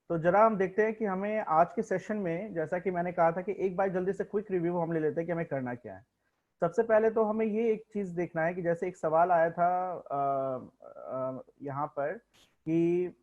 तो जरा हम देखते हैं कि हमें आज के सेशन में, जैसा कि मैंने कहा था कि एक बार जल्दी से क्विक रिव्यू हम ले लेते हैं कि हमें करना क्या है। सबसे पहले तो हमें ये एक चीज देखना है कि जैसे एक सवाल आया था यहाँ पर कि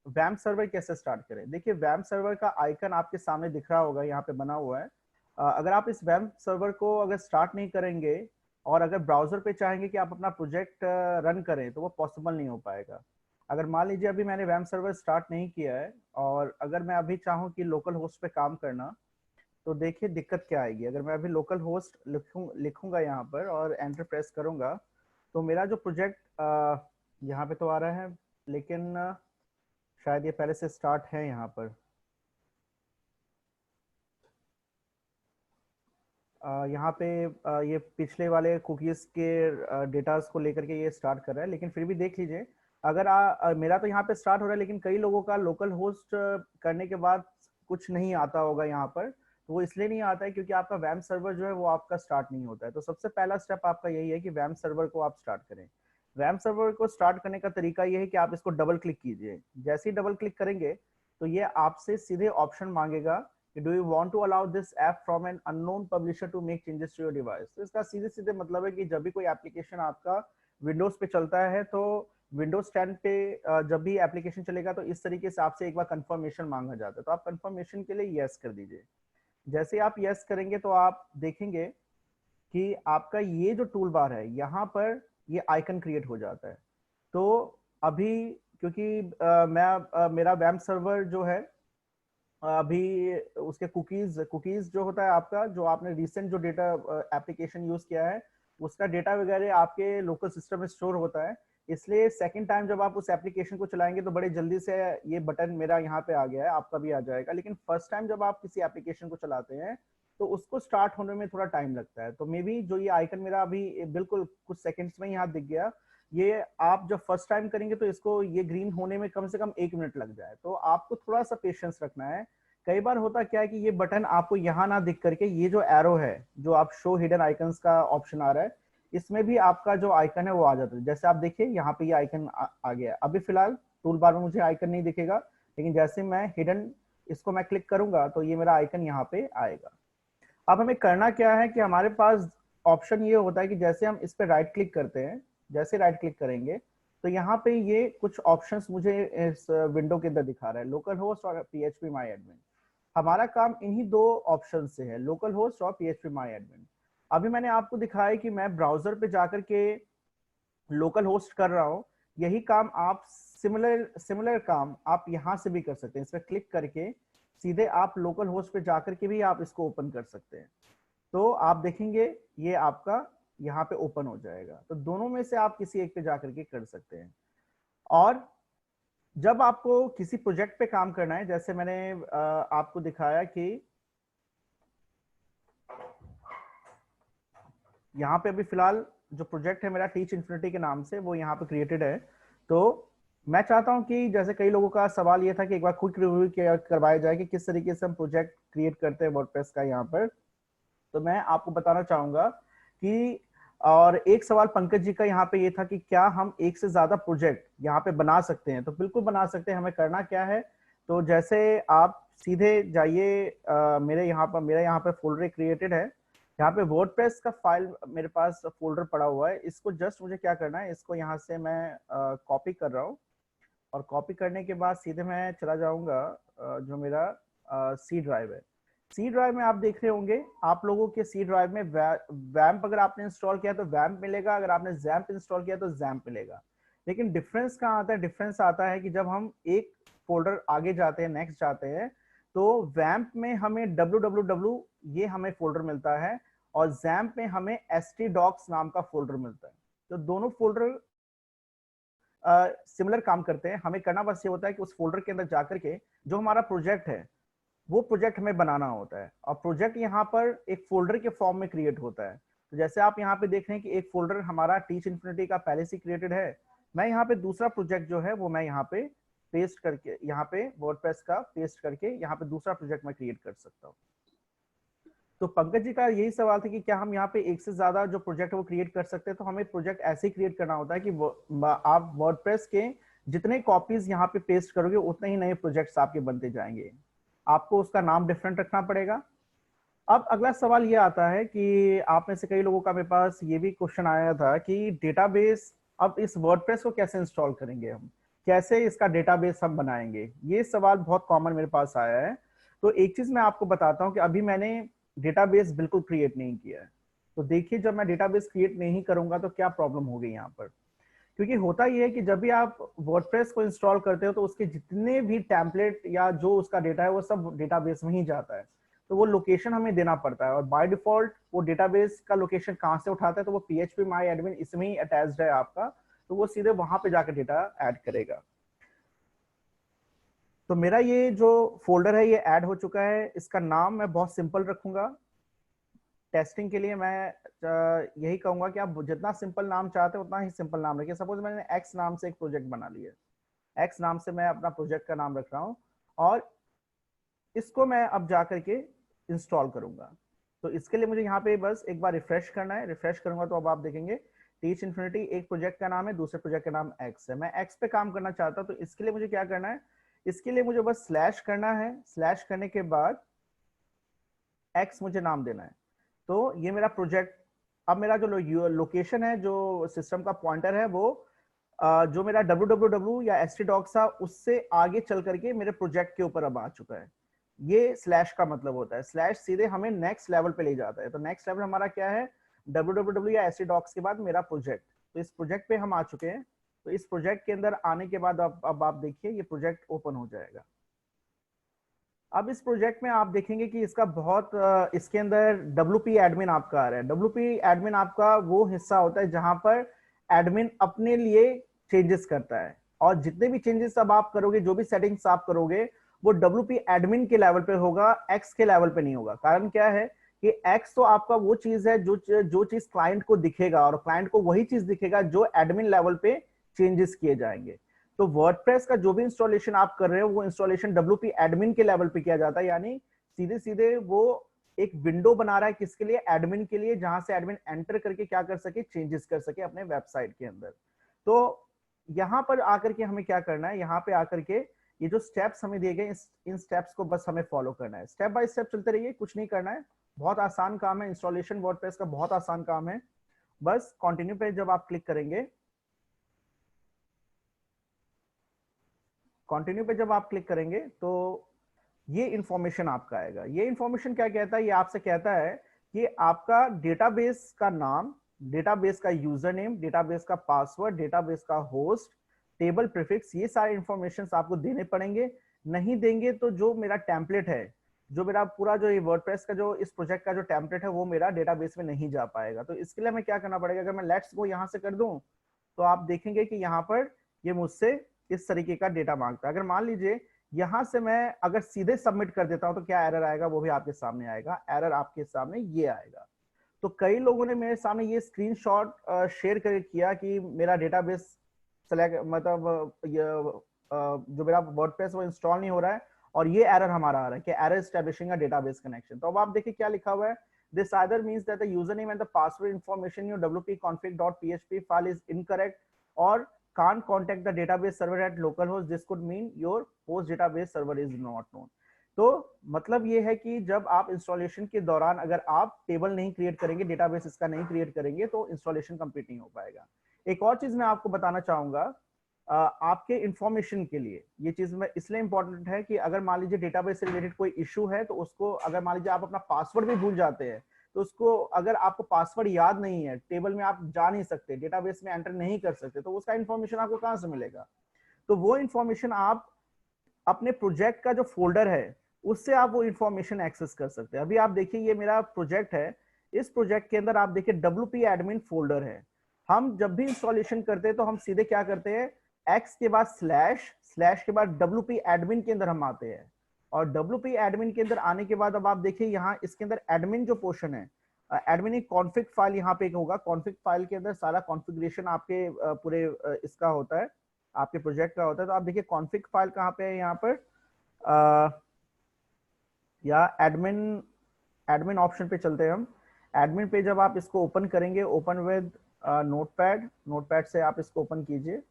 वैम्प सर्वर कैसे स्टार्ट करें। देखिए, वैम्प सर्वर का आइकन आपके सामने दिख रहा होगा, यहाँ पे बना हुआ है। अगर आप इस वैम्प सर्वर को अगर स्टार्ट नहीं करेंगे और अगर ब्राउजर पे चाहेंगे कि आप अपना प्रोजेक्ट रन करें, तो वो पॉसिबल नहीं हो पाएगा। अगर मान लीजिए अभी मैंने वैम्प सर्वर स्टार्ट नहीं किया है और अगर मैं अभी चाहूँ कि लोकल होस्ट पे काम करना, तो देखिए दिक्कत क्या आएगी। अगर मैं अभी लोकल होस्ट लिखूंगा यहाँ पर और एंटर प्रेस करूंगा, तो मेरा जो प्रोजेक्ट यहाँ पे तो आ रहा है, लेकिन शायद ये पहले से स्टार्ट है यहाँ पर। यहाँ पे ये पिछले वाले कुकीज के डेटास को लेकर के ये स्टार्ट कर रहा है, लेकिन फिर भी देख लीजिए। अगर मेरा तो यहाँ पे स्टार्ट हो रहा है, लेकिन कई लोगों का लोकल होस्ट करने के बाद कुछ नहीं आता होगा यहाँ पर। तो वो इसलिए नहीं आता है क्योंकि आपका वैम्प सर्वर जो है वो आपका स्टार्ट नहीं होता है। तो सबसे पहला स्टेप आपका यही है कि वैम्प सर्वर को आप स्टार्ट करें। वैम्प सर्वर को स्टार्ट करने का तरीका ये है कि आप इसको डबल क्लिक कीजिए। जैसे ही डबल क्लिक करेंगे तो ये आपसे सीधे ऑप्शन मांगेगा कि do you want to allow this app from an unknown publisher to make changes to your device. तो इसका सीधे सीधे मतलब है कि जब भी कोई एप्लीकेशन आपका विंडोज पे चलता है, तो विंडोज 10 पे जब भी एप्लीकेशन चलेगा तो इस तरीके से आपसे एक बार कंफर्मेशन मांगा जाता है। तो आप कंफर्मेशन के लिए यस कर दीजिए। जैसे आप यस करेंगे तो आप देखेंगे कि आपका ये जो टूल बार है यहाँ पर ये आइकन क्रिएट हो जाता है। तो अभी क्योंकि मेरा वैम्प सर्वर जो है अभी उसके कुकीज कुकीज जो होता है आपका, जो आपने रिसेंट जो डेटा एप्लीकेशन यूज किया है, उसका डेटा वगैरह आपके लोकल सिस्टम में स्टोर होता है। इसलिए सेकंड टाइम जब आप उस एप्लीकेशन को चलाएंगे तो बड़े जल्दी से ये बटन मेरा यहाँ पे आ गया है, आपका भी आ जाएगा। लेकिन फर्स्ट टाइम जब आप किसी एप्लीकेशन को चलाते हैं तो उसको स्टार्ट होने में थोड़ा टाइम लगता है। तो मे बी जो ये आइकन मेरा अभी बिल्कुल कुछ सेकंड्स में यहाँ दिख गया, ये आप जब फर्स्ट टाइम करेंगे तो इसको ये ग्रीन होने में कम से कम 1 मिनट लग जाए। तो आपको थोड़ा सा पेशेंस रखना है। कई बार होता क्या है कि ये बटन आपको यहाँ ना दिख करके ये जो एरो है, जो आप शो हिडन आइकन्स का ऑप्शन आ रहा है, इसमें भी आपका जो आइकन है वो आ जाता है। जैसे आप देखिए यहाँ पे ये आइकन आ गया है। अभी फिलहाल टूल बार में मुझे आइकन नहीं दिखेगा, लेकिन जैसे मैं हिडन इसको मैं क्लिक करूंगा तो ये मेरा आइकन यहाँ पे आएगा। अब हमें करना क्या है कि हमारे पास ऑप्शन ये होता है कि जैसे हम इस पे राइट क्लिक करते हैं, जैसे राइट क्लिक करेंगे तो यहाँ पे ये कुछ ऑप्शंस मुझे इस विंडो के अंदर दिखा रहा है, लोकल होस्ट और PHP माई एडमिन। हमारा काम इन्हीं दो ऑप्शन से है, लोकल होस्ट और PHP माई एडमिन। अभी मैंने आपको दिखाया कि मैं ब्राउजर पे जाकर के लोकल होस्ट कर रहा हूँ। यही काम आप सिमिलर सिमिलर काम आप यहाँ से भी कर सकते हैं। इस पर क्लिक करके सीधे आप लोकल होस्ट पे जाकर के भी आप इसको ओपन कर सकते हैं। तो आप देखेंगे ये आपका यहाँ पे ओपन हो जाएगा। तो दोनों में से आप किसी एक पे जाकर के कर सकते हैं। और जब आपको किसी प्रोजेक्ट पे काम करना है, जैसे मैंने आपको दिखाया कि यहाँ पे अभी फिलहाल जो प्रोजेक्ट है मेरा टीच इन्फिनिटी के नाम से, वो यहाँ पे क्रिएटेड है। तो मैं चाहता हूँ कि जैसे कई लोगों का सवाल ये था कि एक बार क्विक रिव्यू करवाया जाए कि किस तरीके से हम प्रोजेक्ट क्रिएट करते हैं वर्डप्रेस का यहाँ पर। तो मैं आपको बताना चाहूंगा कि, और एक सवाल पंकज जी का यहाँ पे ये था कि क्या हम एक से ज्यादा प्रोजेक्ट यहाँ पे बना सकते हैं। तो बिल्कुल बना सकते हैं। हमें करना क्या है, तो जैसे आप सीधे जाइए मेरे यहाँ पे फोल्डर क्रिएटेड है। यहाँ पे वर्डप्रेस का फाइल मेरे पास फोल्डर पड़ा हुआ है। इसको जस्ट मुझे क्या करना है, इसको यहाँ से मैं कॉपी कर रहा हूँ। और कॉपी करने के बाद सीधे मैं चला जाऊंगा जो मेरा सी ड्राइव है। सी ड्राइव में आप देख रहे होंगे, आप लोगों के सी ड्राइव में वैम्प अगर आपने इंस्टॉल किया तो वैम्प मिलेगा, अगर आपने जैम्प इंस्टॉल किया तो जैम्प मिलेगा। लेकिन डिफरेंस कहाँ आता है? डिफरेंस आता है कि जब हम एक फोल्डर आगे जाते हैं, नेक्स्ट जाते हैं, तो वैम्प में हमें www ये हमें फोल्डर मिलता है और जैम्प में हमें htdocs नाम का फोल्डर मिलता है। तो दोनों फोल्डर सिमिलर काम करते हैं। हमें करना बस ये होता है कि उस फोल्डर के अंदर जाकर के जो हमारा प्रोजेक्ट है वो प्रोजेक्ट हमें बनाना होता है। और प्रोजेक्ट यहाँ पर एक फोल्डर के फॉर्म में क्रिएट होता है। तो जैसे आप यहाँ पे देख रहे हैं कि एक फोल्डर हमारा टीच इन्फिनिटी का पहले से क्रिएटेड है। मैं यहाँ पे दूसरा प्रोजेक्ट जो है वो मैं यहाँ पे पेस्ट करके, यहाँ पे वर्डप्रेस का पेस्ट करके यहाँ पे दूसरा प्रोजेक्ट मैं क्रिएट कर सकता हूँ। तो पंकज जी का यही सवाल था कि क्या हम यहाँ पे एक से ज्यादा जो प्रोजेक्ट है वो क्रिएट कर सकते हैं। तो हमें प्रोजेक्ट ऐसे ही क्रिएट करना होता है कि आप वर्डप्रेस के जितने कॉपीज यहाँ पे पेस्ट करोगे उतने ही नए प्रोजेक्ट्स आपके बनते जाएंगे। आपको उसका नाम डिफरेंट रखना पड़ेगा। अब अगला सवाल ये आता है कि आप में से कई लोगों का मेरे पास ये भी क्वेश्चन आया था कि डेटाबेस, अब इस वर्डप्रेस को कैसे इंस्टॉल करेंगे, हम कैसे इसका डेटाबेस हम बनाएंगे, ये सवाल बहुत कॉमन मेरे पास आया है। तो एक चीज मैं आपको बताता हूँ कि अभी मैंने डेटाबेस बिल्कुल क्रिएट नहीं किया है। तो देखिए, जब मैं डेटाबेस क्रिएट नहीं करूंगा तो क्या प्रॉब्लम होगी यहाँ पर। क्योंकि होता यह है कि जब भी आप वर्डप्रेस को इंस्टॉल करते हो तो उसके जितने भी टेम्पलेट या जो उसका डेटा है वो सब डेटाबेस में ही जाता है। तो वो लोकेशन हमें देना पड़ता है, और बाय डिफॉल्ट वो डेटाबेस का लोकेशन कहाँ से उठाता है, तो वो PHP माई एडमिन इसमें ही अटैच्ड है आपका, तो वो सीधे वहां पे जाकर डेटा ऐड करेगा। तो मेरा ये जो फोल्डर है ये ऐड हो चुका है। इसका नाम मैं बहुत सिंपल रखूंगा। टेस्टिंग के लिए मैं यही कहूंगा कि आप जितना सिंपल नाम चाहते हो उतना ही सिंपल नाम रखिए। सपोज मैंने एक्स नाम से एक प्रोजेक्ट बना लिया, एक्स नाम से मैं अपना प्रोजेक्ट का नाम रख रहा हूँ, और इसको मैं अब जा करके इंस्टॉल करूंगा। तो इसके लिए मुझे यहाँ पे बस एक बार रिफ्रेश करना है। रिफ्रेश करूंगा तो अब आप देखेंगे टीच इन्फिनिटी एक प्रोजेक्ट का नाम है, दूसरे प्रोजेक्ट का नाम एक्स है। मैं एक्स पे काम करना चाहता हूँ, तो इसके लिए मुझे क्या करना है, इसके लिए मुझे बस स्लैश करना है। स्लैश करने के बाद एक्स मुझे नाम देना है। तो ये मेरा प्रोजेक्ट, अब मेरा जो लोकेशन है, जो सिस्टम का पॉइंटर है, वो जो मेरा www या htdocs था उससे आगे चल करके मेरे प्रोजेक्ट के ऊपर अब आ चुका है। ये स्लैश का मतलब होता है। स्लैश सीधे हमें नेक्स्ट लेवल पे ले जाता है। तो नेक्स्ट लेवल हमारा क्या है, www या htdocs के बाद मेरा प्रोजेक्ट। तो इस प्रोजेक्ट पे हम आ चुके हैं। तो इस प्रोजेक्ट के अंदर आने के बाद अब आप देखिए ये प्रोजेक्ट ओपन हो जाएगा। अब इस प्रोजेक्ट में आप देखेंगे कि इसका बहुत इसके अंदर WP एडमिन आपका आ रहा है। WP एडमिन आपका वो हिस्सा होता है जहां पर एडमिन अपने लिए चेंजेस करता है, और जितने भी चेंजेस अब आप करोगे, जो भी सेटिंग्स आप करोगे, वो WP एडमिन के लेवल पे होगा, एक्स के लेवल पे नहीं होगा। कारण क्या है कि एक्स तो आपका वो चीज है जो चीज क्लाइंट को दिखेगा, और क्लाइंट को वही चीज दिखेगा जो एडमिन लेवल पे चेंजेस किए जाएंगे। तो वर्डप्रेस का जो भी इंस्टॉलेशन आप कर रहे हो वो इंस्टॉलेशन WP एडमिन के लेवल पे किया जाता है। यानी सीधे सीधे वो एक विंडो बना रहा है किसके लिए, एडमिन के लिए, जहां से एडमिन एंटर करके क्या कर सके, चेंजेस कर सके अपने वेबसाइट के अंदर। तो यहां पर आकर के हमें क्या करना है, यहाँ पे आकर के ये जो स्टेप्स हमें दिए गए इन स्टेप्स को बस हमें फॉलो करना है। स्टेप बाय स्टेप चलते रहिए, कुछ नहीं करना है, बहुत आसान काम है। इंस्टॉलेशन वर्डप्रेस का बहुत आसान काम है। बस कंटिन्यू पे जब आप क्लिक करेंगे, कंटिन्यू पे जब आप क्लिक करेंगे तो ये इंफॉर्मेशन आपका आएगा। ये इंफॉर्मेशन क्या कहता है, ये आपसे कहता है कि आपका डेटाबेस का नाम, डेटाबेस का यूजर नेम, डेटाबेस का पासवर्ड, डेटाबेस का होस्ट, टेबल प्रीफिक्स, ये सारे इंफॉर्मेशन आपको देने पड़ेंगे। नहीं देंगे तो जो मेरा टेम्पलेट है, जो मेरा पूरा जो ये वर्डप्रेस का जो इस प्रोजेक्ट का जो टेम्पलेट है वो मेरा डेटाबेस में नहीं जा पाएगा। तो इसके लिए हमें क्या करना पड़ेगा, अगर मैं लेट्स गो यहाँ से कर दूं तो आप देखेंगे कि यहाँ पर ये मुझसे इस तरीके का डेटा मांगता है। अगर मान लीजिए यहां से मैं अगर सीधे सबमिट कर देता हूं तो क्या एरर आएगा, वो भी आपके सामने आएगा। एरर आपके सामने ये आएगा। तो कई लोगों ने मेरे सामने ये स्क्रीनशॉट शेयर कर किया कि मेरा डेटाबेस सेलेक्ट, मतलब जो मेरा वर्डप्रेस वो इंस्टॉल नहीं हो रहा है, और ये एरर हमारा आ रहा है कि error establishing a database connection. तो अब आप देखिए क्या लिखा हुआ है, this either means that the username and the password information in your wp-config.php file is incorrect or can't contact the database server at localhost. This could mean your host database server is not known. तो मतलब ये है कि जब आप installation के दौरान अगर आप टेबल नहीं क्रिएट करेंगे, डेटाबेस इसका नहीं क्रिएट करेंगे, तो इंस्टॉलेशन कंप्लीट नहीं हो पाएगा। एक और चीज मैं आपको बताना चाहूंगा आपके इंफॉर्मेशन के लिए। ये चीज में इसलिए इंपॉर्टेंट है कि अगर मान लीजिए डेटाबेस से रिलेटेड कोई इशू है, तो उसको अगर मान लीजिए आप अपना पासवर्ड भी भूल जाते हैं, तो उसको अगर आपको पासवर्ड याद नहीं है, टेबल में आप जा नहीं सकते, डेटाबेस में एंटर नहीं कर सकते, तो उसका इंफॉर्मेशन आपको कहां से मिलेगा। तो वो इंफॉर्मेशन आप अपने प्रोजेक्ट का जो फोल्डर है उससे आप वो इंफॉर्मेशन एक्सेस कर सकते हैं। अभी आप देखिए ये मेरा प्रोजेक्ट है, इस प्रोजेक्ट के अंदर आप देखिए WP एडमिन फोल्डर है। हम जब भी इंस्टॉलेशन करते हैं तो हम सीधे क्या करते हैं, एक्स के बाद स्लैश, स्लैश के बाद WP एडमिन के अंदर हम आते हैं। और WP एडमिन के अंदर आने के बाद अब आप देखिए यहाँ इसके अंदर एडमिन जो पोर्शन है, एडमिन एक कॉन्फ़िग फाइल यहाँ पे होगा। कॉन्फ़िग फाइल के अंदर सारा कॉन्फ़िगरेशन आपके पूरे इसका होता है, आपके प्रोजेक्ट का होता है। तो आप देखिए कॉन्फ़िग फाइल कहाँ पे है, यहाँ पर या एडमिन, एडमिन ऑप्शन पे चलते हैं हम। एडमिन पे जब आप इसको ओपन करेंगे, ओपन विद नोटपैड, नोटपैड से आप इसको ओपन कीजिए।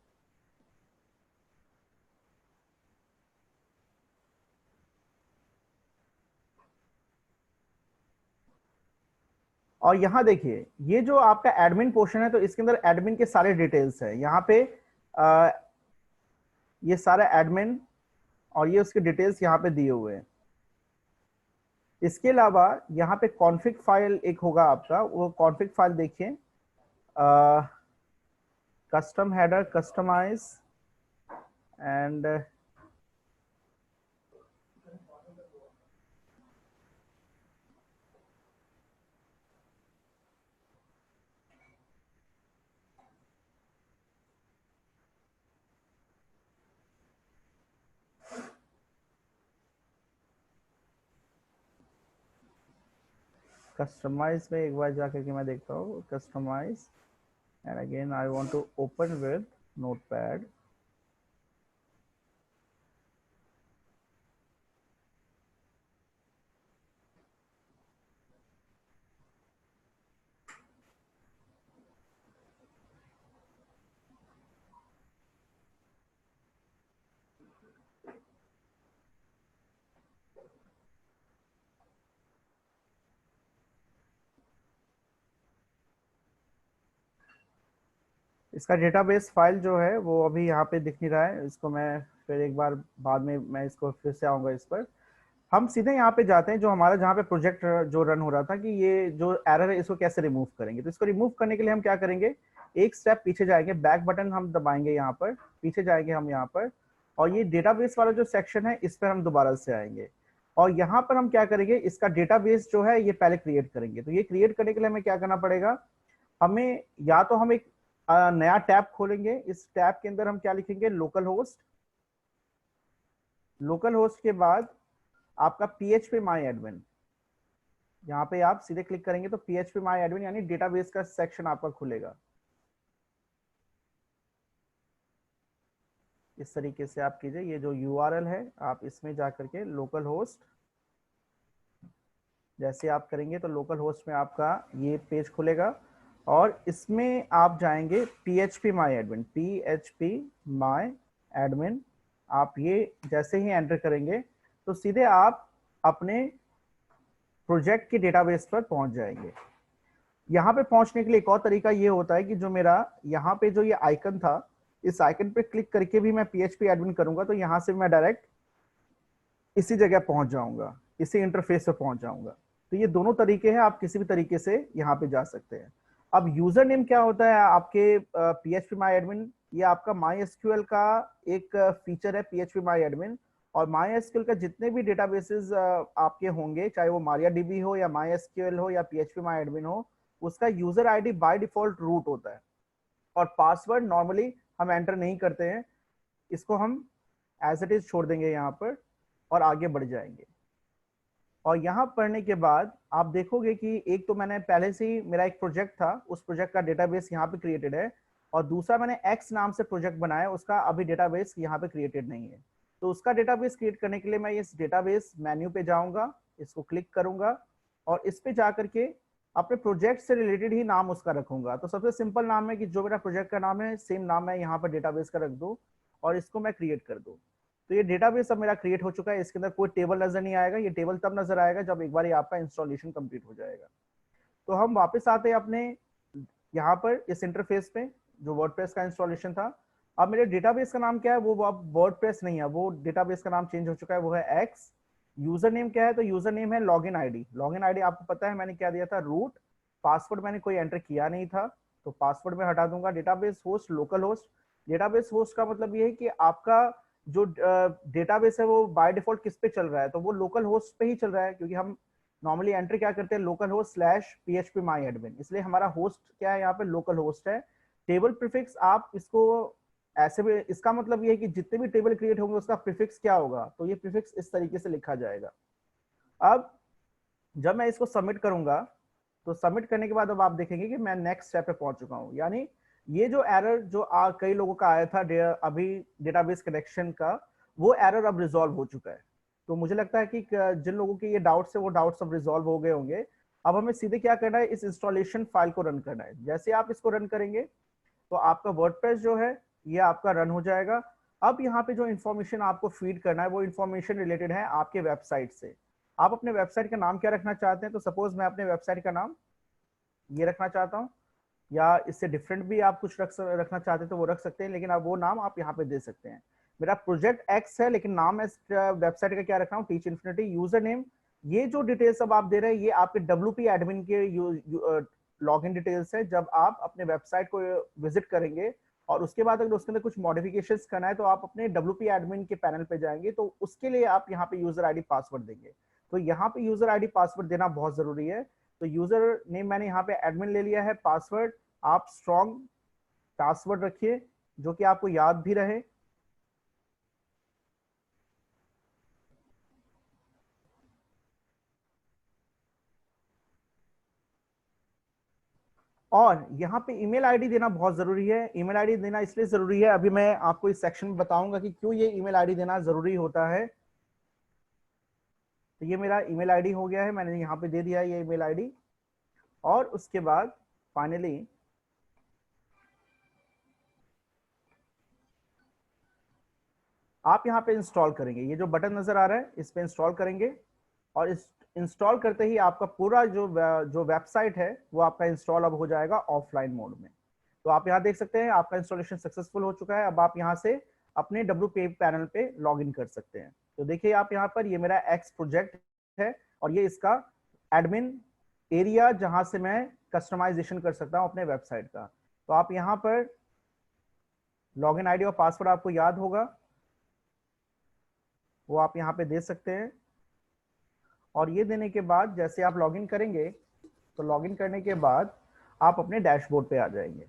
और यहाँ देखिए ये जो आपका एडमिन पोर्शन है, तो इसके अंदर एडमिन के सारे डिटेल्स है यहाँ पे। आ, ये सारा एडमिन और ये उसके डिटेल्स यहाँ पे दिए हुए हैं। इसके अलावा यहाँ पे कॉन्फ़िग फाइल एक होगा आपका, वो कॉन्फ़िग फाइल देखिए, custom header, customize and customize में एक बार जाकर के मैं देखता हूँ, customize and again I want to open with notepad. इसका डेटाबेस फाइल जो है वो अभी यहाँ पे दिख नहीं रहा है, इसको मैं फिर एक बार बाद में मैं इसको फिर से आऊंगा इस पर। हम सीधे यहाँ पे जाते हैं, जो हमारा जहाँ पे प्रोजेक्ट जो रन हो रहा था कि ये जो एरर है इसको कैसे रिमूव करेंगे। तो इसको रिमूव करने के लिए हम क्या करेंगे, एक स्टेप पीछे जाएंगे, बैक बटन हम दबाएंगे, यहाँ पर पीछे जाएंगे हम यहाँ पर, और ये डेटाबेस वाला जो सेक्शन है इस पर हम दोबारा से आएंगे। और यहाँ पर हम क्या करेंगे, इसका डेटाबेस जो है ये पहले क्रिएट करेंगे। तो ये क्रिएट करने के लिए हमें क्या करना पड़ेगा, हमें या तो हम एक नया टैब खोलेंगे, इस टैब के अंदर हम क्या लिखेंगे, लोकल होस्ट। लोकल होस्ट के बाद आपका PHP माई एडमिन, यहाँ पे आप सीधे क्लिक करेंगे तो PHP माई एडमिन यानी डेटाबेस का सेक्शन आपका खुलेगा। इस तरीके से आप कीजिए, ये जो URL है आप इसमें जाकर के लोकल होस्ट, जैसे आप करेंगे तो लोकल होस्ट में आपका ये पेज खुलेगा, और इसमें आप जाएंगे PHP माई एडमिन, PHP माई एडमिन। आप ये जैसे ही एंटर करेंगे तो सीधे आप अपने प्रोजेक्ट के डेटाबेस पर पहुंच जाएंगे। यहाँ पे पहुंचने के लिए एक और तरीका ये होता है कि जो मेरा यहाँ पे जो ये आइकन था, इस आइकन पे क्लिक करके भी मैं PHP एडमिन करूंगा तो यहाँ से मैं डायरेक्ट इसी जगह पहुंच जाऊंगा, इसी इंटरफेस पे पहुंच जाऊंगा। तो ये दोनों तरीके हैं, आप किसी भी तरीके से यहाँ पे जा सकते हैं। अब यूजर नेम क्या होता है आपके PHP माई एडमिन, ये आपका MySQL का एक फीचर है PHP माई एडमिन। और MySQL का जितने भी डेटाबेसेस आपके होंगे, चाहे वो MariaDB हो या MySQL हो या PHP माई एडमिन हो, उसका user ID by default root होता है, और पासवर्ड नॉर्मली हम एंटर नहीं करते हैं, इसको हम एज इट इज छोड़ देंगे यहाँ पर और आगे बढ़ जाएंगे। और यहाँ पढ़ने के बाद आप देखोगे कि एक तो मैंने पहले से ही मेरा एक प्रोजेक्ट था, उस प्रोजेक्ट का डेटाबेस यहाँ पे क्रिएटेड है, और दूसरा मैंने एक्स नाम से प्रोजेक्ट बनाया, उसका अभी डेटाबेस यहाँ पे क्रिएटेड नहीं है। तो उसका डेटाबेस क्रिएट करने के लिए मैं इस डेटाबेस मेन्यू पे जाऊंगा, इसको क्लिक करूंगा, और इस पे जाकर के अपने प्रोजेक्ट से रिलेटेड ही नाम उसका रखूंगा। तो सबसे सिंपल नाम है कि जो मेरा प्रोजेक्ट का नाम है सेम नाम मैं यहाँ पर डेटाबेस का रख दूं, और इसको मैं क्रिएट कर दूं। तो ये डेटाबेस अब मेरा क्रिएट हो चुका है, इसके अंदर कोई टेबल नजर नहीं आएगा, ये टेबल तब नजर आएगा जब एक बार ये आपका इंस्टॉलेशन कंप्लीट हो जाएगा। तो हम वापस आते हैं अपने यहाँ पर इस इंटरफेस पे, जो वर्डप्रेस का इंस्टॉलेशन था। अब मेरे डेटाबेस का नाम क्या है, वो अब वर्डप्रेस नहीं है, वो डेटाबेस का नाम चेंज हो चुका है, वो है एक्स। यूजर नेम क्या है, तो यूजर नेम है लॉगिन आईडी। लॉगिन आईडी आपको पता है मैंने क्या दिया था, रूट। पासवर्ड मैंने कोई एंटर किया नहीं था, तो पासवर्ड में हटा दूंगा। Database host local host, database host का मतलब ये है कि आपका जो डेटाबेस है वो बाय डिफॉल्ट किस पे चल रहा है, तो वो लोकल होस्ट पे ही चल रहा है, क्योंकि हम नॉर्मली एंटर क्या करते हैं, लोकल होस्ट स्लैश PHP माई एडमिन, इसलिए हमारा होस्ट क्या है यहाँ पे, लोकल होस्ट है। टेबल प्रीफिक्स आप इसको ऐसे भी, इसका मतलब ये है कि जितने भी टेबल क्रिएट होंगे उसका प्रीफिक्स क्या होगा, तो ये प्रीफिक्स इस तरीके से लिखा जाएगा। अब जब मैं इसको सबमिट करूंगा, तो सबमिट करने के बाद अब आप देखेंगे कि मैं नेक्स्ट स्टेप पे पहुंच चुका हूं। यानी ये जो एरर जो कई लोगों का आया था अभी डेटाबेस कनेक्शन का, वो एरर अब रिजॉल्व हो चुका है। तो मुझे लगता है कि जिन लोगों के ये डाउट्स है वो डाउट्स अब रिजॉल्व हो गए होंगे। अब हमें सीधे क्या करना है, इस इंस्टॉलेशन फाइल को रन करना है। जैसे आप इसको रन करेंगे तो आपका वर्डप्रेस जो है ये आपका रन हो जाएगा। अब यहाँ पे जो इन्फॉर्मेशन आपको फीड करना है वो इन्फॉर्मेशन रिलेटेड है आपके वेबसाइट से। आप अपने वेबसाइट का नाम क्या रखना चाहते हैं, तो सपोज मैं अपने वेबसाइट का नाम ये रखना चाहता हूँ, या इससे डिफरेंट भी आप कुछ रखना चाहते हैं तो वो रख सकते हैं, लेकिन अब वो नाम आप यहाँ पे दे सकते हैं। मेरा प्रोजेक्ट एक्स है, लेकिन नाम वेबसाइट का क्या रख रहा हूँ, टीच इन्फिनिटी। यूजर नेम, ये जो डिटेल्स अब आप दे रहे हैं ये आपके WP एडमिन के लॉगिन डिटेल्स है। जब आप अपने वेबसाइट को विजिट करेंगे और उसके बाद अगर उसके अंदर कुछ मॉडिफिकेशंस करना है तो आप अपने WP एडमिन के पैनल पे जाएंगे, तो उसके लिए आप यहाँ पे यूजर आईडी पासवर्ड देंगे। तो यहाँ पे यूजर आईडी पासवर्ड देना बहुत जरूरी है। तो यूजर नेम मैंने यहाँ पे एडमिन ले लिया है, पासवर्ड आप स्ट्रॉन्ग पासवर्ड रखिए जो कि आपको याद भी रहे। और यहाँ पे ईमेल आईडी देना बहुत जरूरी है। ईमेल आईडी देना इसलिए जरूरी है, अभी मैं आपको इस सेक्शन में बताऊंगा कि क्यों ये ईमेल आईडी देना जरूरी होता है। तो ये मेरा ईमेल आईडी हो गया है, मैंने यहाँ पे दे दिया है ये ईमेल आईडी। और उसके बाद फाइनली आप यहाँ पे इंस्टॉल करेंगे, ये जो बटन नजर आ रहा है इस पे इंस्टॉल करेंगे। और इस इंस्टॉल करते ही आपका पूरा जो वेबसाइट है वो आपका इंस्टॉल अब हो जाएगा ऑफलाइन मोड में। तो आप यहाँ देख सकते हैं आपका इंस्टॉलेशन सक्सेसफुल हो चुका है। अब आप यहाँ से अपने WP पैनल पे लॉग इन कर सकते हैं। तो देखिए आप यहाँ पर, ये मेरा एक्स प्रोजेक्ट है और ये इसका एडमिन एरिया जहां से मैं कस्टमाइजेशन कर सकता हूं अपने वेबसाइट का। तो आप यहाँ पर लॉगिन आईडी और पासवर्ड आपको याद होगा, वो आप यहाँ पे दे सकते हैं। और ये देने के बाद जैसे आप लॉगिन करेंगे तो लॉगिन करने के बाद आप अपने डैशबोर्ड पे आ जाएंगे।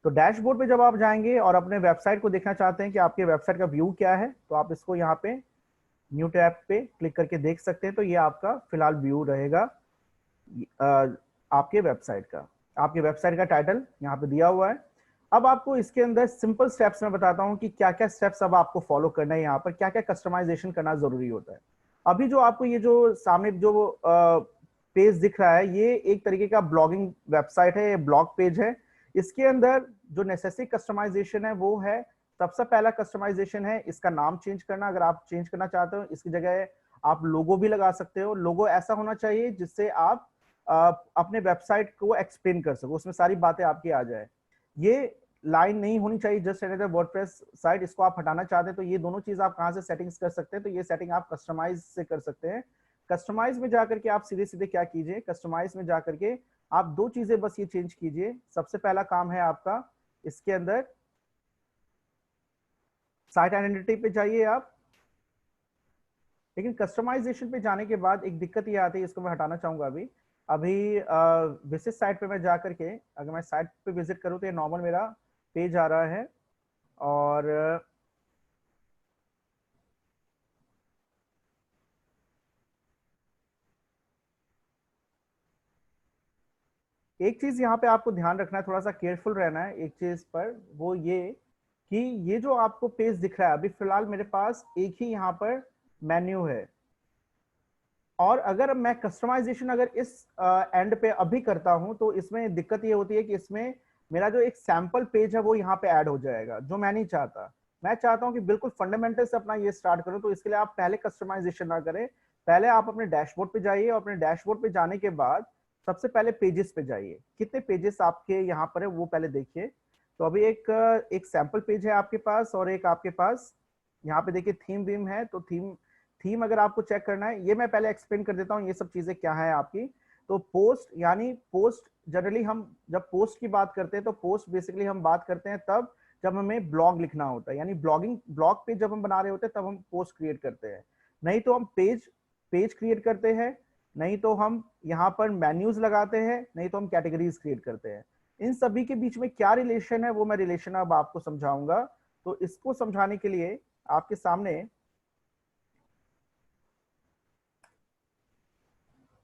तो डैशबोर्ड पे जब आप जाएंगे और अपने वेबसाइट को देखना चाहते हैं कि आपके वेबसाइट का व्यू क्या है, तो आप इसको यहाँ पे न्यू टैब पे क्लिक करके देख सकते हैं। तो ये आपका फिलहाल व्यू रहेगा आपके वेबसाइट का। आपके वेबसाइट का टाइटल यहाँ पे दिया हुआ है। अब आपको इसके अंदर सिंपल स्टेप्स मैं बताता हूँ कि क्या क्या स्टेप्स अब आपको फॉलो करना है, यहाँ पर क्या क्या कस्टमाइजेशन करना जरूरी होता है। अभी जो आपको ये जो सामने जो पेज दिख रहा है ये एक तरीके का ब्लॉगिंग वेबसाइट है, ये ब्लॉग पेज है। इसके अंदर जो नेसेसरी कस्टमाइजेशन है वो है, सबसे पहला कस्टमाइजेशन है इसका नाम चेंज करना। अगर आप चेंज करना चाहते हो इसकी जगह आप लोगो भी लगा सकते हो। लोगो ऐसा होना चाहिए जिससे आप अपने वेबसाइट को एक्सप्लेन कर सको, उसमें सारी बातें आपकी आ जाए। ये लाइन नहीं होनी चाहिए जस्ट एनदर वर्डप्रेस साइट, इसको आप हटाना चाहते हैं तो ये दोनों चीज आप कहां से सेटिंग्स कर सकते हैं, तो ये सेटिंग आप कस्टमाइज से कर सकते हैं। कस्टमाइज में जाकर के आप सीधे सीधे क्या कीजिए, कस्टमाइज में जाकर के आप दो चीजें बस ये चेंज कीजिए। सबसे पहला काम है आपका इसके अंदर साइट आइडेंटिटी पे जाइए आप। लेकिन कस्टमाइजेशन पे जाने के बाद एक दिक्कत ये आती है, इसको मैं हटाना चाहूंगा अभी। अभी विजिट साइट पे मैं जाकर के अगर मैं साइट पे विजिट करूँ तो ये नॉर्मल मेरा पेज आ रहा है। और एक चीज यहाँ पे आपको ध्यान रखना है, थोड़ा सा केयरफुल रहना है एक चीज पर, वो ये कि ये जो आपको पेज दिख रहा है अभी फिलहाल मेरे पास एक ही यहाँ पर मेन्यू है। और अगर मैं कस्टमाइजेशन अगर इस एंड पे अभी करता हूं तो इसमें दिक्कत ये होती है कि इसमें मेरा जो एक सैंपल पेज है वो यहाँ पे ऐड हो जाएगा, जो मैं नहीं चाहता। मैं चाहता हूं कि बिल्कुल फंडामेंटल से अपना ये स्टार्ट करूं। तो इसके लिए आप पहले कस्टमाइजेशन ना करें, पहले आप अपने डैशबोर्ड पे जाइए और अपने डैशबोर्ड पे जाने के बाद सबसे पहले पेजेस पे जाइए। कितने पेजेस आपके यहाँ पर है वो पहले देखिए। तो अभी एक सैंपल पेज है आपके पास और एक आपके पास यहाँ पे देखिए थीम वीम है। तो थीम थीम अगर आपको चेक करना है, ये मैं पहले एक्सप्लेन कर देता हूँ ये सब चीजें क्या है आपकी। तो पोस्ट, यानी पोस्ट जनरली हम जब पोस्ट की बात करते हैं तो पोस्ट बेसिकली हम बात करते हैं तब जब हमें ब्लॉग लिखना होता है, यानी ब्लॉग पेज जब हम बना रहे होते हैं तब हम पोस्ट क्रिएट करते हैं। नहीं तो हम पेज पेज क्रिएट करते हैं, नहीं तो हम यहाँ पर मेन्यूज लगाते हैं, नहीं तो हम कैटेगरीज क्रिएट करते हैं। इन सभी के बीच में क्या रिलेशन है वो मैं रिलेशन अब आपको समझाऊंगा। तो इसको समझाने के लिए आपके सामने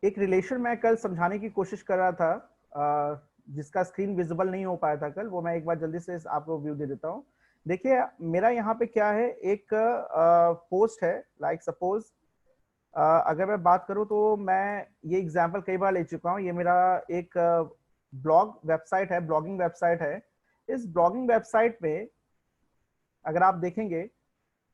एक रिलेशन मैं कल समझाने की कोशिश कर रहा था, जिसका स्क्रीन विजिबल नहीं हो पाया था कल, वो मैं एक बार जल्दी से आपको व्यू दे देता हूँ। देखिए मेरा यहाँ पे क्या है, एक पोस्ट है, लाइक सपोज अगर मैं बात करूँ तो मैं ये एग्जांपल कई बार ले चुका हूँ। ये मेरा एक ब्लॉग वेबसाइट है, ब्लॉगिंग वेबसाइट है। इस ब्लॉगिंग वेबसाइट में अगर आप देखेंगे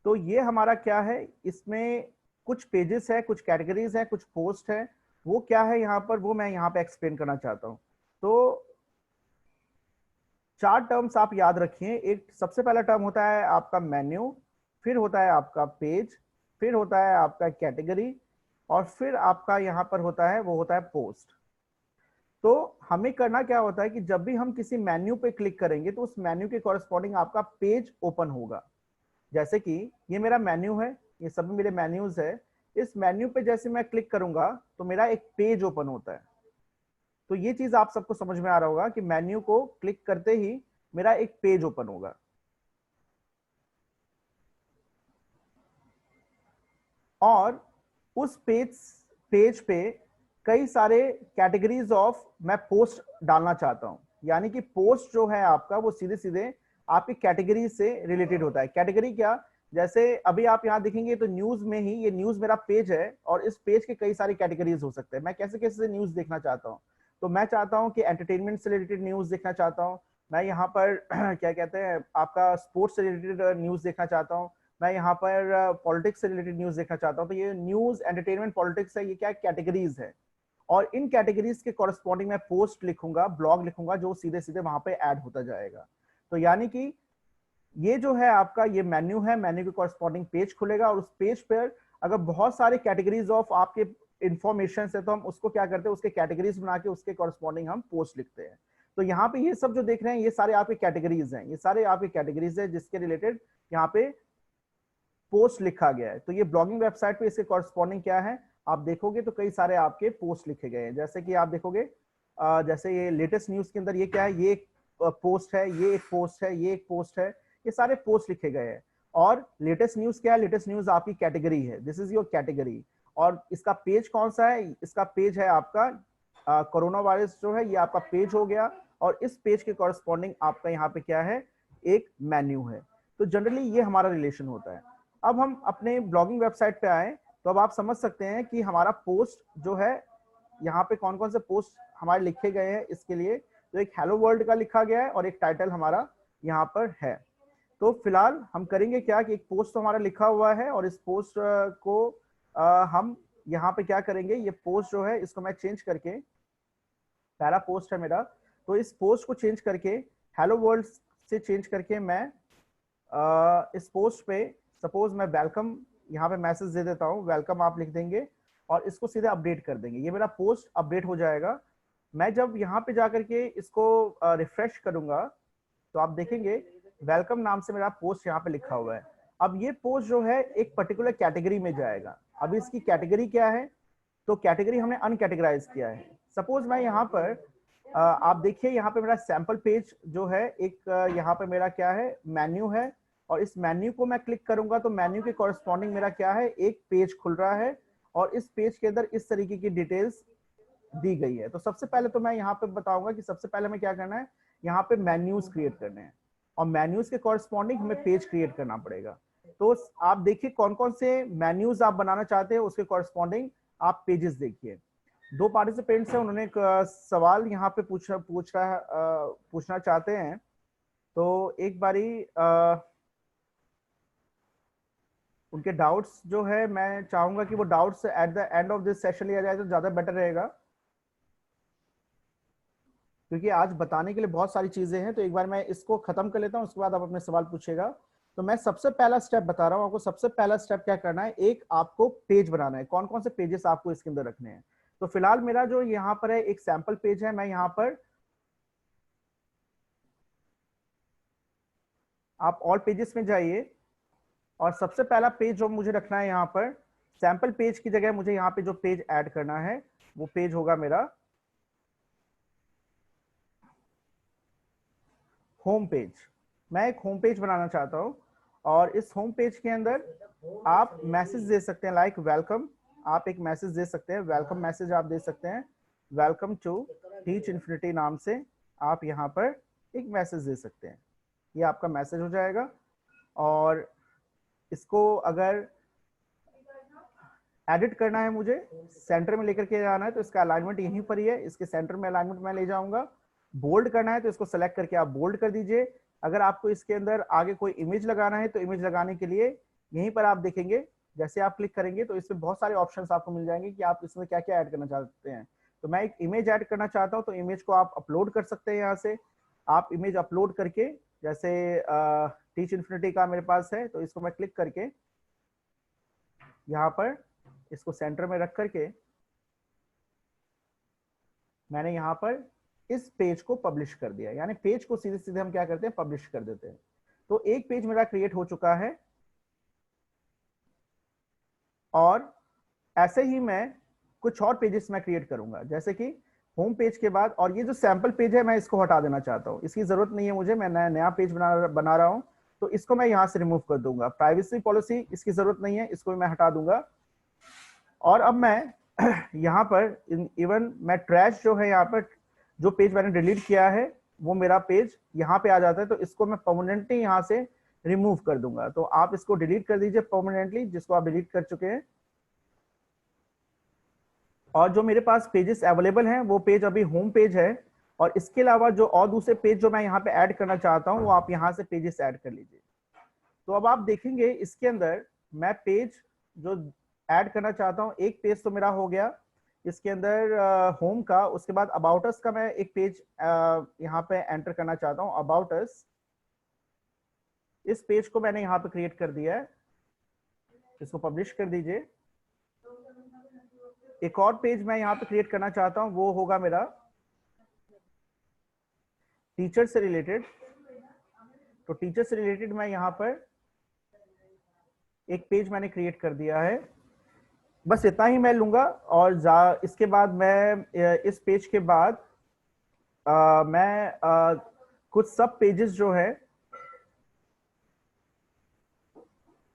तो ये हमारा क्या है, इसमें कुछ पेजेस है, कुछ कैटेगरीज है, कुछ पोस्ट है। वो क्या है यहाँ पर वो मैं यहाँ पे एक्सप्लेन करना चाहता हूँ। चार टर्म्स आप याद रखिए। एक सबसे पहला टर्म होता है आपका मेन्यू, फिर होता है आपका पेज, फिर होता है आपका कैटेगरी, और फिर आपका यहाँ पर होता है वो होता है पोस्ट। तो हमें करना क्या होता है कि जब भी हम किसी मेन्यू पे क्लिक करेंगे तो उस मेन्यू के कॉरस्पॉन्डिंग आपका पेज ओपन होगा। जैसे कि ये मेरा मेन्यू है, ये सभी मेरे मेन्यूज है। इस मेन्यू पे जैसे मैं क्लिक करूंगा तो मेरा एक पेज ओपन होता है। तो ये चीज आप सबको समझ में आ रहा होगा कि मेन्यू को क्लिक करते ही मेरा एक पेज ओपन होगा। और उस पेज पेज पे कई सारे कैटेगरीज ऑफ मैं पोस्ट डालना चाहता हूं। यानी कि पोस्ट जो है आपका वो सीधे सीधे आपकी कैटेगरी से रिलेटेड होता है। कैटेगरी क्या, जैसे अभी आप यहां देखेंगे तो न्यूज में ही, ये न्यूज मेरा पेज है और इस पेज के कई सारे कैटेगरीज हो सकते हैं। मैं कैसे कैसे न्यूज देखना चाहता हूँ, तो मैं चाहता हूँ कि एंटरटेनमेंट से रिलेटेड न्यूज देखना चाहता हूँ। मैं यहाँ पर क्या कहते हैं आपका स्पोर्ट्स से रिलेटेड न्यूज देखना चाहता हूँ। मैं यहाँ पर पॉलिटिक्स से रिलेटेड न्यूज देखना चाहता हूँ। तो ये न्यूज, एंटरटेनमेंट, पॉलिटिक्स है, ये क्या कैटेगरीज है। और इन कैटेगरीज के कॉरस्पॉन्डिंग मैं पोस्ट लिखूंगा, ब्लॉग लिखूंगा, जो सीधे सीधे वहां पे ऐड होता जाएगा। तो यानी कि ये जो है आपका ये मेन्यू है, मेन्यू के कॉरस्पॉन्डिंग पेज खुलेगा और उस पेज पर अगर बहुत सारे कैटेगरीज ऑफ आपके इंफॉर्मेशन है तो हम उसको क्या करते हैं, उसके कैटेगरीज बना के उसके कॉरस्पॉन्डिंग हम पोस्ट लिखते हैं। तो यहाँ पे ये सब जो देख रहे हैं ये सारे आपके कैटेगरीज हैं, ये सारे आपके कैटेगरीज है जिसके रिलेटेड यहाँ पे पोस्ट लिखा गया है। तो ये ब्लॉगिंग वेबसाइट पे इसके कॉरस्पॉन्डिंग क्या है आप देखोगे तो कई सारे आपके पोस्ट लिखे गए हैं। जैसे कि आप देखोगे जैसे ये लेटेस्ट न्यूज के अंदर ये क्या है, ये एक पोस्ट है, ये एक पोस्ट है, ये एक पोस्ट है, ये सारे पोस्ट लिखे गए हैं। और लेटेस्ट न्यूज क्या है, लेटेस्ट न्यूज आपकी कैटेगरी है, दिस इज योर कैटेगरी। और इसका पेज कौन सा है, इसका पेज है आपका कोरोना वायरस जो है, ये आपका पेज हो गया। और इस पेज के कॉरस्पॉन्डिंग आपका यहाँ पे क्या है, एक मेन्यू है। तो जनरली ये हमारा रिलेशन होता है। अब हम अपने ब्लॉगिंग वेबसाइट पे आए तो अब आप समझ सकते हैं कि हमारा पोस्ट जो है यहाँ पे कौन कौन से पोस्ट हमारे लिखे गए हैं इसके लिए। तो एक हेलो वर्ल्ड का लिखा गया है और एक टाइटल हमारा यहाँ पर है। तो फिलहाल हम करेंगे क्या कि एक पोस्ट तो हमारा लिखा हुआ है और इस पोस्ट को हम यहाँ पे क्या करेंगे, ये पोस्ट जो है इसको मैं चेंज करके, पहला पोस्ट है मेरा, तो इस पोस्ट को चेंज करके हेलो वर्ल्ड से चेंज करके मैं इस पोस्ट पे सपोज मैं वेलकम यहाँ पे मैसेज दे देता हूँ, वेलकम आप लिख देंगे और इसको सीधे अपडेट कर देंगे। ये मेरा पोस्ट अपडेट हो जाएगा। मैं जब यहाँ पे जाकर के इसको रिफ्रेश करूंगा तो आप देखेंगे वेलकम नाम से मेरा पोस्ट यहाँ पे लिखा हुआ है। अब ये पोस्ट जो है एक पर्टिकुलर कैटेगरी में जाएगा। अब इसकी कैटेगरी क्या है, तो कैटेगरी हमने अनकैटेगराइज किया है। सपोज मैं यहाँ पर आप देखिए यहाँ पे मेरा सैंपल पेज जो है एक यहाँ पे मेरा क्या है, मेन्यू है। और इस मेन्यू को मैं क्लिक करूंगा तो मेन्यू के कॉरस्पॉन्डिंग मेरा क्या है, एक पेज खुल रहा है और इस पेज के अंदर इस तरीके की डिटेल्स दी गई है। तो सबसे पहले तो मैं यहाँ पे बताऊंगा कि सबसे पहले हमें क्या करना है, यहाँ पे मेन्यूज क्रिएट करने हैं और मेन्यूज के कॉरस्पॉन्डिंग हमें पेज क्रिएट करना पड़ेगा। तो आप देखिए कौन कौन से मेन्यूज आप बनाना चाहते हैं, उसके कॉरस्पॉन्डिंग आप पेजेस देखिए। दो पार्टिसिपेंट्स हैं, उन्होंने एक सवाल यहाँ पे पूछना चाहते हैं। तो एक बारी उनके डाउट्स जो है मैं चाहूंगा कि वो doubts at the end of this session लिया जाए तो ज्यादा बेटर रहेगा, क्योंकि आज बताने के लिए बहुत सारी चीजें हैं। तो एक बार मैं इसको खत्म कर लेता हूँ, उसके बाद आप अपने सवाल पूछेगा। तो मैं सबसे पहला स्टेप बता रहा हूँ आपको। सबसे पहला स्टेप क्या करना है, एक आपको पेज बनाना है। कौन कौन से पेजेस आपको इसके अंदर रखने हैं। तो फिलहाल मेरा जो यहाँ पर है एक सैंपल पेज है, मैं यहाँ पर आप ऑल पेजेस में जाइए और सबसे पहला पेज जो मुझे रखना है यहाँ पर, सैंपल पेज की जगह मुझे यहाँ पे जो पेज ऐड करना है वो पेज होगा मेरा होम पेज। मैं एक होम पेज बनाना चाहता हूँ और इस होम पेज के अंदर आप मैसेज दे सकते हैं लाइक वेलकम। आप एक मैसेज दे सकते हैं, वेलकम मैसेज आप दे सकते हैं, वेलकम टू टीच इन्फिनिटी नाम से आप यहाँ पर एक मैसेज दे सकते हैं। ये आपका मैसेज हो जाएगा। और इसको अगर एडिट करना है, मुझे सेंटर में लेकर के जाना है, तो इसका अलाइनमेंट यहीं पर ही है, इसके सेंटर में अलाइनमेंट मैं ले जाऊंगा। बोल्ड करना है तो इसको सेलेक्ट करके आप बोल्ड कर दीजिए। अगर आपको इसके अंदर आगे कोई इमेज लगाना है तो इमेज लगाने के लिए यहीं पर आप देखेंगे, जैसे आप क्लिक करेंगे तो इसमें बहुत सारे ऑप्शंस आपको मिल जाएंगे कि आप इसमें क्या क्या ऐड करना चाहते हैं। तो मैं एक इमेज ऐड करना चाहता हूँ तो इमेज को आप अपलोड कर सकते हैं यहाँ से। आप इमेज अपलोड करके, जैसे टीच इन्फिनिटी का मेरे पास है, तो इसको मैं क्लिक करके यहाँ पर इसको सेंटर में रख करके मैंने यहाँ पर इस पेज को पब्लिश कर दिया। यानी पेज को सीधे सीधे हम क्या करते हैं, पब्लिश कर देते हैं। तो एक पेज मेरा क्रिएट हो चुका है। और ऐसे ही मैं कुछ और पेजेस मैं क्रिएट करूंगा, जैसे कि होम पेज के बाद, और ये जो सैंपल पेज है मैं इसको हटा देना चाहता हूँ, इसकी जरूरत नहीं है मुझे, मैं नया पेज बना रहा हूँ, तो इसको मैं यहाँ से रिमूव कर दूंगा। प्राइवेसी पॉलिसी इसकी जरूरत नहीं है, इसको भी मैं हटा दूंगा। और अब मैं यहाँ पर इवन मैं ट्रैश जो है, यहाँ पर जो पेज मैंने डिलीट किया है वो मेरा पेज यहाँ पे आ जाता है, तो इसको मैं परमानेंटली यहाँ से रिमूव कर दूंगा। तो आप इसको डिलीट कर दीजिए परमानेंटली, जिसको आप डिलीट कर चुके हैं। और जो मेरे पास पेजेस अवेलेबल हैं वो पेज अभी होम पेज है, और इसके अलावा जो और दूसरे पेज जो मैं यहाँ पे ऐड करना चाहता हूँ वो आप यहाँ से पेजेस ऐड कर लीजिए। तो अब आप देखेंगे इसके अंदर मैं पेज जो ऐड करना चाहता हूँ, एक पेज तो मेरा हो गया इसके अंदर होम का। उसके बाद अबाउट अस का मैं एक पेज यहाँ पे एंटर करना चाहता हूँ, अबाउट अस। इस पेज को मैंने यहाँ पे क्रिएट कर दिया है, इसको पब्लिश कर दीजिए। एक और पेज मैं यहाँ पे क्रिएट करना चाहता हूँ, वो होगा मेरा टीचर से रिलेटेड। तो टीचर से रिलेटेड मैं यहाँ पर एक पेज मैंने क्रिएट कर दिया है। बस इतना ही मैं लूंगा, और इसके बाद मैं इस पेज के बाद मैं कुछ सब पेजेस जो है,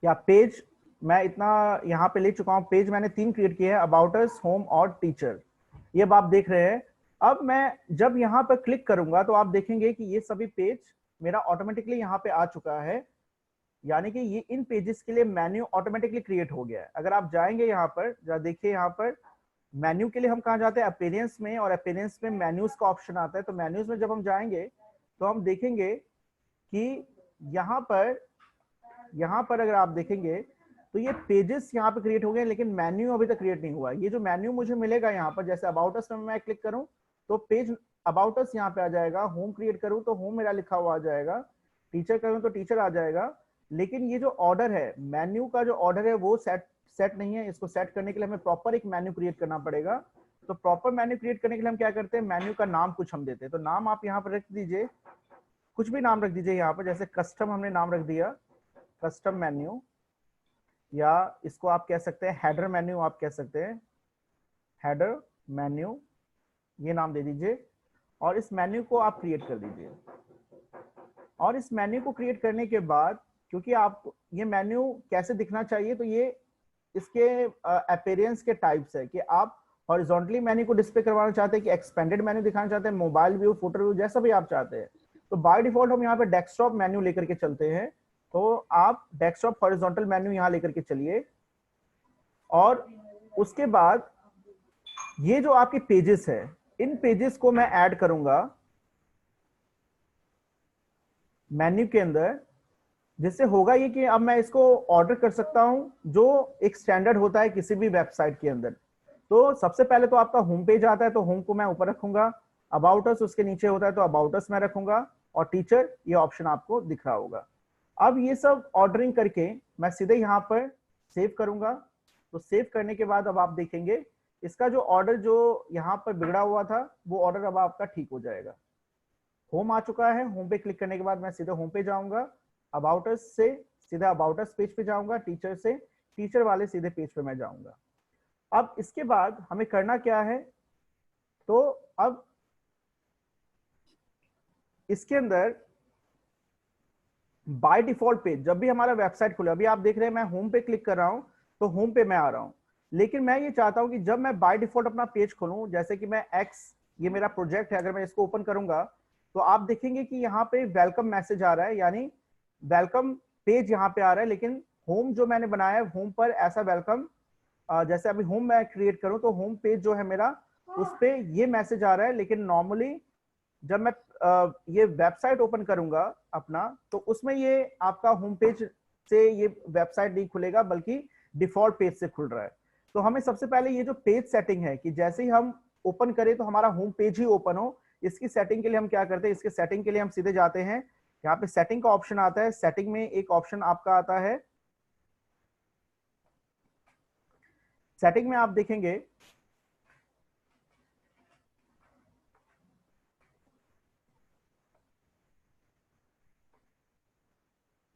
या पेज मैं इतना यहाँ पे ले चुका हूँ। पेज मैंने 3 क्रिएट किए हैं, अबाउट अस, होम और टीचर। ये अब आप देख रहे हैं। अब मैं जब यहाँ पर क्लिक करूंगा तो आप देखेंगे कि ये सभी पेज मेरा ऑटोमेटिकली यहाँ पे आ चुका है। यानी कि ये इन पेजेस के लिए मेन्यू ऑटोमेटिकली क्रिएट हो गया है। अगर आप जाएंगे यहाँ पर, जरा देखिए यहाँ पर मेन्यू के लिए हम कहाँ जाते हैं, अपीयरेंस में, और अपीयरेंस में मेन्यूज का ऑप्शन आता है। तो मेन्यूज में जब हम जाएंगे तो हम देखेंगे कि यहाँ पर अगर आप देखेंगे तो ये पेजेस यहाँ पे क्रिएट हो गए, लेकिन मेन्यू अभी तक क्रिएट नहीं हुआ। ये जो मेन्यू मुझे मिलेगा यहाँ पर, जैसे अबाउट अस में मैं क्लिक करूँ तो पेज अबाउट अस यहाँ पे आ जाएगा, होम क्रिएट करूँ तो होम मेरा लिखा हुआ आ जाएगा, टीचर करूँ तो टीचर आ जाएगा। लेकिन ये जो ऑर्डर है, मेन्यू का जो ऑर्डर है वो सेट नहीं है। इसको सेट करने के लिए हमें प्रॉपर एक मेन्यू क्रिएट करना पड़ेगा। तो प्रॉपर मेन्यू क्रिएट करने के लिए हम क्या करते हैं, मेन्यू का नाम कुछ हम देते हैं। तो नाम आप यहाँ पर रख दीजिए, कुछ भी नाम रख दीजिए यहाँ पर, जैसे कस्टम हमने नाम रख दिया, कस्टम मेन्यू, या इसको आप कह सकते हैं हेडर मेन्यू, आप कह सकते हैं हेडर मेन्यू, ये नाम दे दीजिए। और इस मेन्यू को आप क्रिएट कर दीजिए। और इस मेन्यू को क्रिएट करने के बाद, क्योंकि आप ये मेन्यू कैसे दिखना चाहिए, तो ये इसके अपीयरेंस के टाइप्स है कि आप हॉरिजॉन्टली मेन्यू को डिस्प्ले करवाना चाहते हैं कि एक्सपेंडेड मेन्यू दिखाना चाहते हैं, मोबाइल व्यू, फुटर व्यू, जैसा भी आप चाहते हैं। तो बाय डिफॉल्ट हम यहाँ पे डेस्कटॉप मेन्यू लेकर के चलते हैं। तो आप डेस्कटॉप हॉरिजॉन्टल मेन्यू यहाँ लेकर के चलिए। और उसके बाद ये जो आपके पेजेस है, इन पेजेस को मैं ऐड करूंगा मेन्यू के अंदर, जिससे होगा ये कि अब मैं इसको ऑर्डर कर सकता हूं, जो एक स्टैंडर्ड होता है किसी भी वेबसाइट के अंदर। तो सबसे पहले तो आपका होम पेज आता है, तो होम को मैं ऊपर रखूंगा, अबाउट अस उसके नीचे होता है तो अबाउट अस मैं रखूंगा, और टीचर ये ऑप्शन आपको दिख रहा होगा। अब ये सब ऑर्डरिंग करके मैं सीधे यहाँ पर सेव करूंगा। तो सेव करने के बाद अब आप देखेंगे इसका जो ऑर्डर जो यहाँ पर बिगड़ा हुआ था वो ऑर्डर अब आपका ठीक हो जाएगा। होम आ चुका है, होम पे क्लिक करने के बाद मैं सीधे होम पे जाऊंगा, अबाउट अस से सीधा अबाउट अस पेज पे जाऊंगा, टीचर से टीचर वाले सीधे पेज पे मैं जाऊंगा। अब इसके बाद हमें करना क्या है, तो अब इसके अंदर बाय डिफॉल्ट पेज जब भी हमारा वेबसाइट खुले, अभी आप देख रहे हैं मैं होम पे क्लिक कर रहा हूं तो होम पे मैं आ रहा हूं, लेकिन मैं ये चाहता हूं कि जब मैं बाय डिफॉल्ट अपना पेज खोलूं, जैसे कि मैं एक्स, ये मेरा प्रोजेक्ट है, अगर मैं इसको ओपन करूंगा तो आप देखेंगे कि यहाँ पे वेलकम मैसेज आ रहा है, यानी वेलकम पेज यहाँ पे आ रहा है। लेकिन होम जो मैंने बनाया है, होम पर ऐसा वेलकम, जैसे अभी होम मैं क्रिएट करूं तो होम पेज जो है मेरा, उस पे ये मैसेज आ रहा है। लेकिन नॉर्मली जब मैं ये वेबसाइट ओपन करूंगा अपना, तो उसमें ये आपका होम पेज से ये वेबसाइट नहीं खुलेगा, बल्कि डिफॉल्ट पेज से खुल रहा है। तो हमें सबसे पहले ये जो पेज सेटिंग है कि जैसे ही हम ओपन करें तो हमारा होम पेज ही ओपन हो, इसकी सेटिंग के लिए हम क्या करते हैं, इसके सेटिंग के लिए हम सीधे जाते हैं, यहाँ पे सेटिंग का ऑप्शन आता है। सेटिंग में एक ऑप्शन आपका आता है, सेटिंग में आप देखेंगे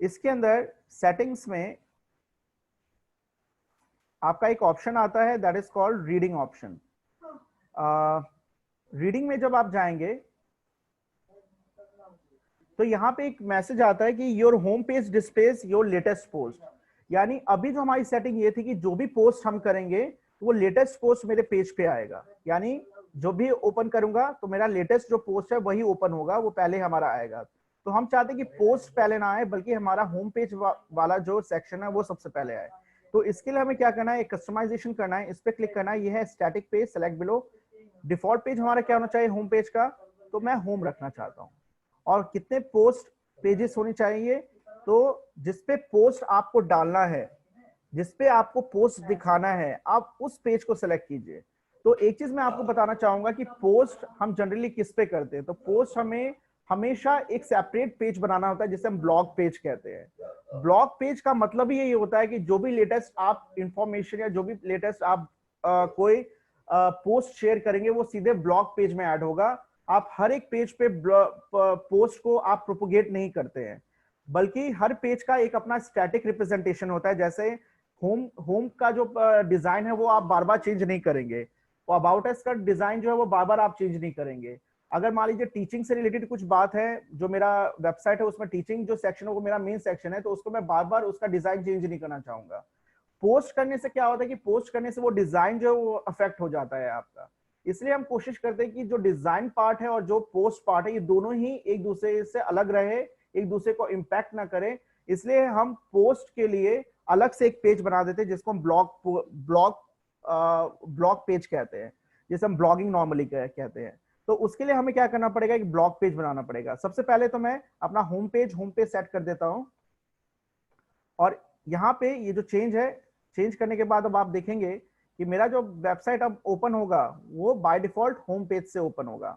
इसके अंदर सेटिंग्स में आपका एक ऑप्शन आता है, that is called reading option. Reading में जब आप जाएंगे तो यहाँ पे एक मैसेज आता है कि your home page displace your latest post. यानी अभी जो हमारी सेटिंग ये थी कि जो भी पोस्ट हम करेंगे तो वो लेटेस्ट पोस्ट मेरे पेज पे आएगा, यानी जो भी ओपन करूंगा तो मेरा लेटेस्ट जो पोस्ट है वही ओपन होगा, वो पहले हमारा आएगा। तो हम चाहते हैं कि पोस्ट पहले ना आए बल्कि हमारा होम पेज वाला जो सेक्शन है वो सबसे पहले आए। तो इसके लिए हमें क्या करना है, कस्टमाइजेशन करना है, इस पे क्लिक करना है। ये है static page, select below. Default page हमारा क्या होना चाहिए होम पेज का, तो मैं होम रखना चाहता हूँ। और कितने पोस्ट पेजेस होने चाहिए, तो जिसपे पोस्ट आपको डालना है, जिसपे आपको पोस्ट दिखाना है, आप उस पेज को सिलेक्ट कीजिए। तो एक चीज मैं आपको बताना चाहूंगा कि पोस्ट हम जनरली किस पे करते हैं, तो पोस्ट हमें हमेशा एक सेपरेट पेज बनाना होता है जिसे हम ब्लॉग पेज कहते हैं। ब्लॉग पेज का मतलब ही यही होता है कि जो भी लेटेस्ट आप इंफॉर्मेशन या जो भी लेटेस्ट आप कोई पोस्ट शेयर करेंगे वो सीधे ब्लॉग पेज में ऐड होगा। आप हर एक पेज पे पोस्ट को आप प्रोपोगेट नहीं करते हैं, बल्कि हर पेज का एक अपना स्टैटिक रिप्रेजेंटेशन होता है। जैसे होम का जो डिजाइन है वो आप बार बार चेंज नहीं करेंगे, और अबाउट अस का डिजाइन जो है वो बार बार आप चेंज नहीं करेंगे। अगर मान लीजिए टीचिंग से रिलेटेड कुछ बात है, जो मेरा वेबसाइट है उसमें टीचिंग जो सेक्शन है वो मेरा मेन सेक्शन है, तो उसको मैं बार बार उसका डिजाइन चेंज नहीं करना चाहूंगा। पोस्ट करने से क्या होता है कि पोस्ट करने से वो डिजाइन जो है वो अफेक्ट हो जाता है आपका। इसलिए हम कोशिश करते हैं कि जो डिजाइन पार्ट है और जो पोस्ट पार्ट है ये दोनों ही एक दूसरे से अलग रहे, एक दूसरे को इम्पैक्ट ना करे। इसलिए हम पोस्ट के लिए अलग से एक पेज बना देते हैं जिसको हम ब्लॉग पेज कहते हैं, जिसे हम ब्लॉगिंग नॉर्मली कहते हैं। तो उसके लिए हमें क्या करना पड़ेगा, एक ब्लॉग पेज बनाना पड़ेगा। सबसे पहले तो मैं अपना होम पेज सेट कर देता हूं, और यहाँ पे ये जो चेंज है, चेंज करने के बाद अब आप देखेंगे कि मेरा जो वेबसाइट अब ओपन होगा वो बाय डिफॉल्ट होम पेज से ओपन होगा।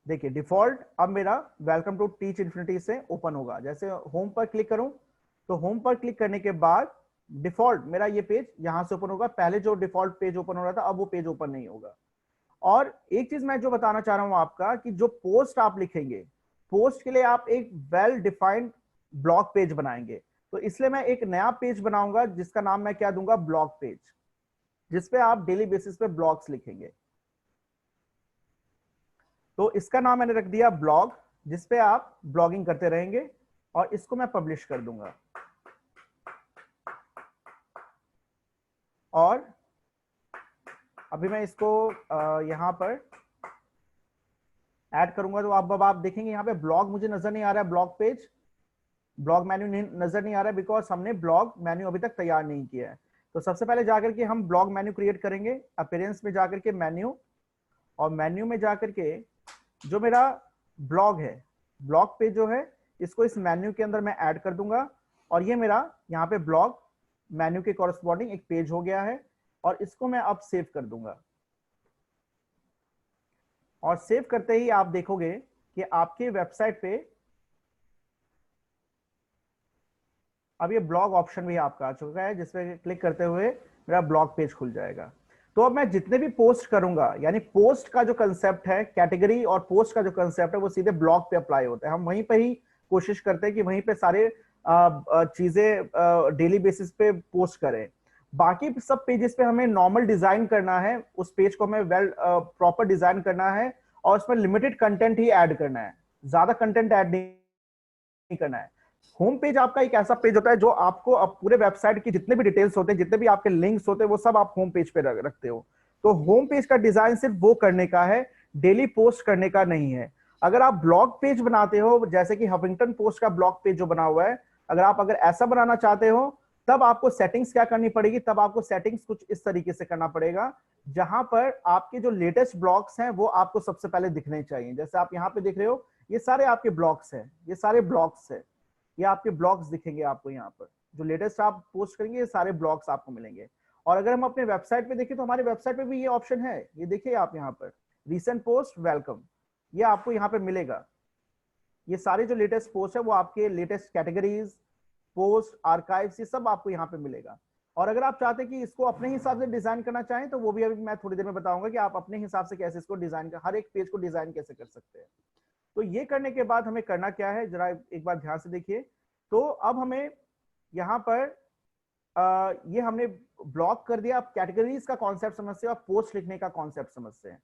देखिए डिफॉल्ट अब मेरा वेलकम टू टीच इन्फिनिटी से ओपन होगा। जैसे होम पर क्लिक करूं तो होम पर क्लिक करने के बाद डिफॉल्ट मेरा ये पेज यहां से ओपन होगा। पहले जो डिफॉल्ट पेज ओपन हो रहा था अब वो पेज ओपन नहीं होगा। और एक चीज मैं जो बताना चाह रहा हूं आपका, कि जो पोस्ट आप लिखेंगे, पोस्ट के लिए आप एक वेल डिफाइंड ब्लॉग पेज बनाएंगे। तो इसलिए मैं एक नया पेज बनाऊंगा जिसका नाम मैं क्या दूंगा, ब्लॉग पेज, जिसपे आप डेली बेसिस पे ब्लॉग्स लिखेंगे। तो इसका नाम मैंने रख दिया ब्लॉग, जिसपे आप ब्लॉगिंग करते रहेंगे, और इसको मैं पब्लिश कर दूंगा। और अभी मैं इसको यहां पर ऐड करूंगा, तो अब आप देखेंगे यहाँ पे ब्लॉग मुझे नजर नहीं आ रहा है, ब्लॉग पेज, ब्लॉग मेन्यू नजर नहीं आ रहा है, बिकॉज हमने ब्लॉग मेन्यू अभी तक तैयार नहीं किया है। तो सबसे पहले जाकर के हम ब्लॉग मेन्यू क्रिएट करेंगे। अपीयरेंस में जाकर के मेन्यू, और मेन्यू में जाकर के जो मेरा ब्लॉग है, ब्लॉग पेज जो है, इसको इस मेन्यू के अंदर मैं ऐड कर दूंगा। और ये मेरा यहाँ पे ब्लॉग मेन्यू के कॉरस्पॉन्डिंग एक पेज हो गया है, और इसको मैं अब सेव कर दूंगा। और सेव करते ही आप देखोगे कि आपके वेबसाइट पे अब ये ब्लॉग ऑप्शन भी आपका आ चुका है, जिसपे क्लिक करते हुए मेरा ब्लॉग पेज खुल जाएगा। तो अब मैं जितने भी पोस्ट करूंगा, यानी पोस्ट का जो कंसेप्ट है, कैटेगरी और पोस्ट का जो कंसेप्ट है, वो सीधे ब्लॉग पे अप्लाई होता है। हम वहीं पे ही कोशिश करते हैं कि वहीं पे सारे चीजें डेली बेसिस पे पोस्ट करें। बाकी सब पेजेस पे हमें नॉर्मल डिजाइन करना है, उस पेज को हमें वेल प्रॉपर डिजाइन करना है, और उसमें लिमिटेड कंटेंट ही ऐड करना है, ज्यादा कंटेंट ऐड नहीं करना है। होम पेज आपका एक ऐसा पेज होता है जो आपको अब पूरे वेबसाइट की जितने भी डिटेल्स होते हैं, जितने भी आपके लिंक्स होते हैं, वो सब आप होम पेज पे रखते हो। तो होम पेज का डिजाइन सिर्फ वो करने का है, डेली पोस्ट करने का नहीं है। अगर आप ब्लॉग पेज बनाते हो, जैसे कि हफिंगटन पोस्ट का ब्लॉग पेज जो बना हुआ है, अगर ऐसा बनाना चाहते हो, तब आपको सेटिंग्स क्या करनी पड़ेगी, तब आपको सेटिंग्स कुछ इस तरीके से करना पड़ेगा, जहां पर आपके जो लेटेस्ट ब्लॉग्स हैं वो आपको सबसे पहले दिखने चाहिए। जैसे आप यहाँ पे देख रहे हो, ये सारे आपके ब्लॉग्स हैं, ये सारे ब्लॉग्स हैं, ये आपके ब्लॉग्स दिखेंगे आपको यहाँ पर। जो लेटेस्ट आप पोस्ट करेंगे ये सारे ब्लॉग्स आपको मिलेंगे। और अगर हम अपने वेबसाइट पे देखें तो हमारे वेबसाइट पे भी ये ऑप्शन है, ये देखिए आप यहाँ पर रीसेंट पोस्ट वेलकम, ये आपको यहाँ पे मिलेगा। ये सारे जो लेटेस्ट पोस्ट है वो आपके लेटेस्ट कैटेगरीज, पोस्ट, आर्काइव्स, ये सब आपको यहाँ पे मिलेगा। और अगर आप चाहते हैं कि इसको अपने हिसाब से डिजाइन करना चाहें तो वो भी अभी मैं थोड़ी देर में बताऊंगा कि आप अपने हिसाब से कैसे इसको डिजाइन कर, हर एक पेज को डिजाइन कैसे कर सकते हैं। तो ये करने के बाद हमें करना क्या है, जरा एक बार ध्यान से देखिए। तो अब हमें यहाँ पर ये हमने ब्लॉक कर दिया। अब कैटेगरीज का कॉन्सेप्ट समझते हैं और पोस्ट लिखने का कॉन्सेप्ट समझते हैं।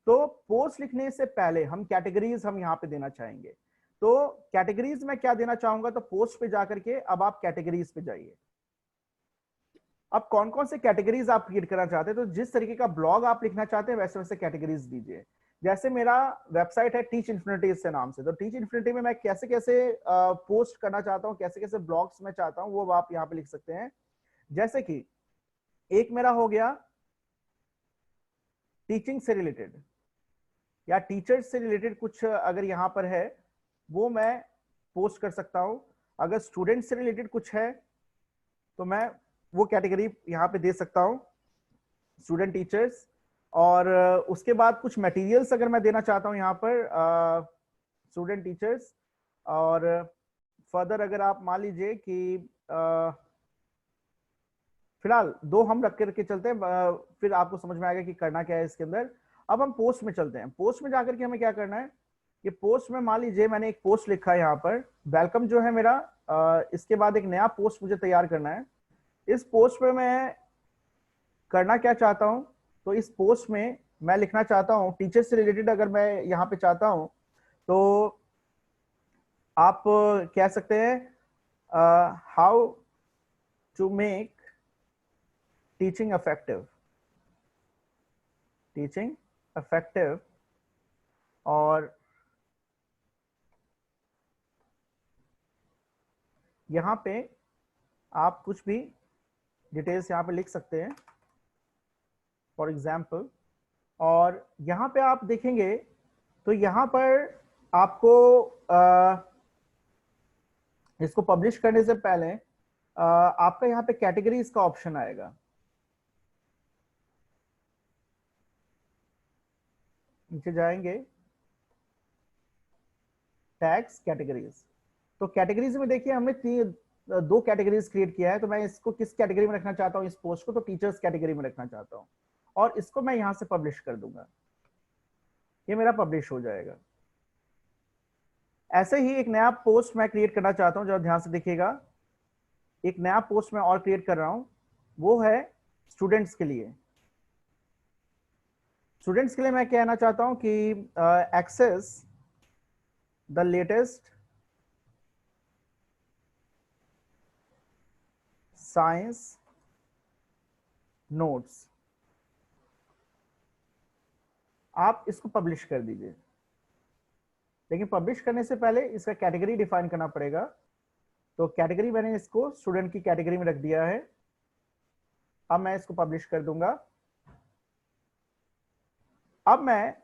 तो पोस्ट लिखने से पहले हम कैटेगरीज हम यहाँ पे देना चाहेंगे। तो कैटेगरीज में क्या देना चाहूंगा, तो पोस्ट पे जाकर के अब आप कैटेगरीज पे जाइए। अब कौन कौन से कैटेगरीज आप क्रिएट करना चाहते हैं, तो जिस तरीके का ब्लॉग आप लिखना चाहते हैं वैसे वैसे कैटेगरीज दीजिए। जैसे मेरा वेबसाइट है टीच इन्फिनिटी से नाम से, तो टीच इन्फिनिटी में मैं कैसे कैसे पोस्ट करना चाहता हूँ, कैसे कैसे ब्लॉग्स मैं चाहता हूँ, वो आप यहाँ पे लिख सकते हैं। जैसे कि एक मेरा हो गया टीचिंग से रिलेटेड या टीचर्स से रिलेटेड कुछ अगर यहाँ पर है वो मैं पोस्ट कर सकता हूं। अगर स्टूडेंट से रिलेटेड कुछ है तो मैं वो कैटेगरी यहाँ पे दे सकता हूं, स्टूडेंट टीचर्स। और उसके बाद कुछ मटेरियल्स अगर मैं देना चाहता हूं यहाँ पर स्टूडेंट टीचर्स। और फर्दर अगर आप मान लीजिए कि फिलहाल दो हम रख करके चलते हैं, फिर आपको समझ में आएगा कि करना क्या है इसके अंदर। अब हम पोस्ट में चलते हैं। पोस्ट में जाकर के हमें क्या करना है, ये पोस्ट में मान लीजिए मैंने एक पोस्ट लिखा है यहाँ पर वेलकम जो है मेरा, इसके बाद एक नया पोस्ट मुझे तैयार करना है। इस पोस्ट पे मैं करना क्या चाहता हूँ, तो इस पोस्ट में मैं लिखना चाहता हूँ टीचर से रिलेटेड। अगर मैं यहाँ पे चाहता हूँ तो आप कह सकते हैं how to make teaching effective, teaching effective. और यहाँ पे आप कुछ भी डिटेल्स यहाँ पे लिख सकते हैं फॉर एग्जाम्पल। और यहाँ पे आप देखेंगे तो यहाँ पर आपको इसको पब्लिश करने से पहले आपका यहाँ पे कैटेगरीज का ऑप्शन आएगा। नीचे जाएंगे टैग्स कैटेगरीज, तो कैटेगरीज में देखिए हमने दो कैटेगरीज क्रिएट किया है। तो मैं इसको किस कैटेगरी में रखना चाहता हूँ, इस पोस्ट को तो टीचर्स कैटेगरी में रखना चाहता हूँ और इसको मैं यहां से पब्लिश कर दूंगा, ये मेरा पब्लिश हो जाएगा। ऐसे ही एक नया पोस्ट मैं क्रिएट करना चाहता हूं, जरा ध्यान से देखिएगा। एक नया पोस्ट मैं और क्रिएट कर रहा हूं, वो है स्टूडेंट्स के लिए। स्टूडेंट्स के लिए मैं कहना चाहता हूं कि access the latest science notes. आप इसको पब्लिश कर दीजिए, लेकिन पब्लिश करने से पहले इसका कैटेगरी डिफाइन करना पड़ेगा। तो कैटेगरी मैंने इसको स्टूडेंट की कैटेगरी में रख दिया है। अब मैं इसको पब्लिश कर दूंगा। अब मैं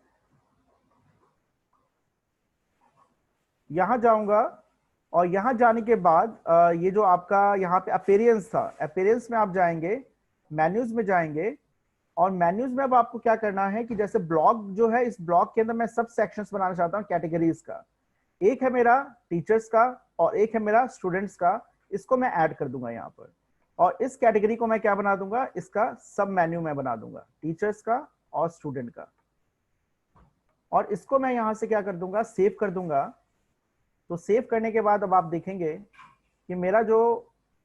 यहां जाऊंगा और यहां जाने के बाद ये जो आपका यहाँ पे अपीयरेंस था, अपीयरेंस में आप जाएंगे, मेन्यूज में जाएंगे। और मेन्यूज में अब आपको क्या करना है कि जैसे ब्लॉग जो है, इस ब्लॉग के अंदर मैं सब सेक्शंस बनाना चाहता हूँ कैटेगरीज का। एक है मेरा टीचर्स का और एक है मेरा स्टूडेंट्स का, इसको मैं ऐड कर दूंगा यहाँ पर। और इस कैटेगरी को मैं क्या बना दूंगा, इसका सब मेन्यू मैं बना दूंगा, टीचर्स का और स्टूडेंट का। और इसको मैं यहां से क्या कर दूंगा, सेव कर दूंगा। तो सेव करने के बाद अब आप देखेंगे कि मेरा जो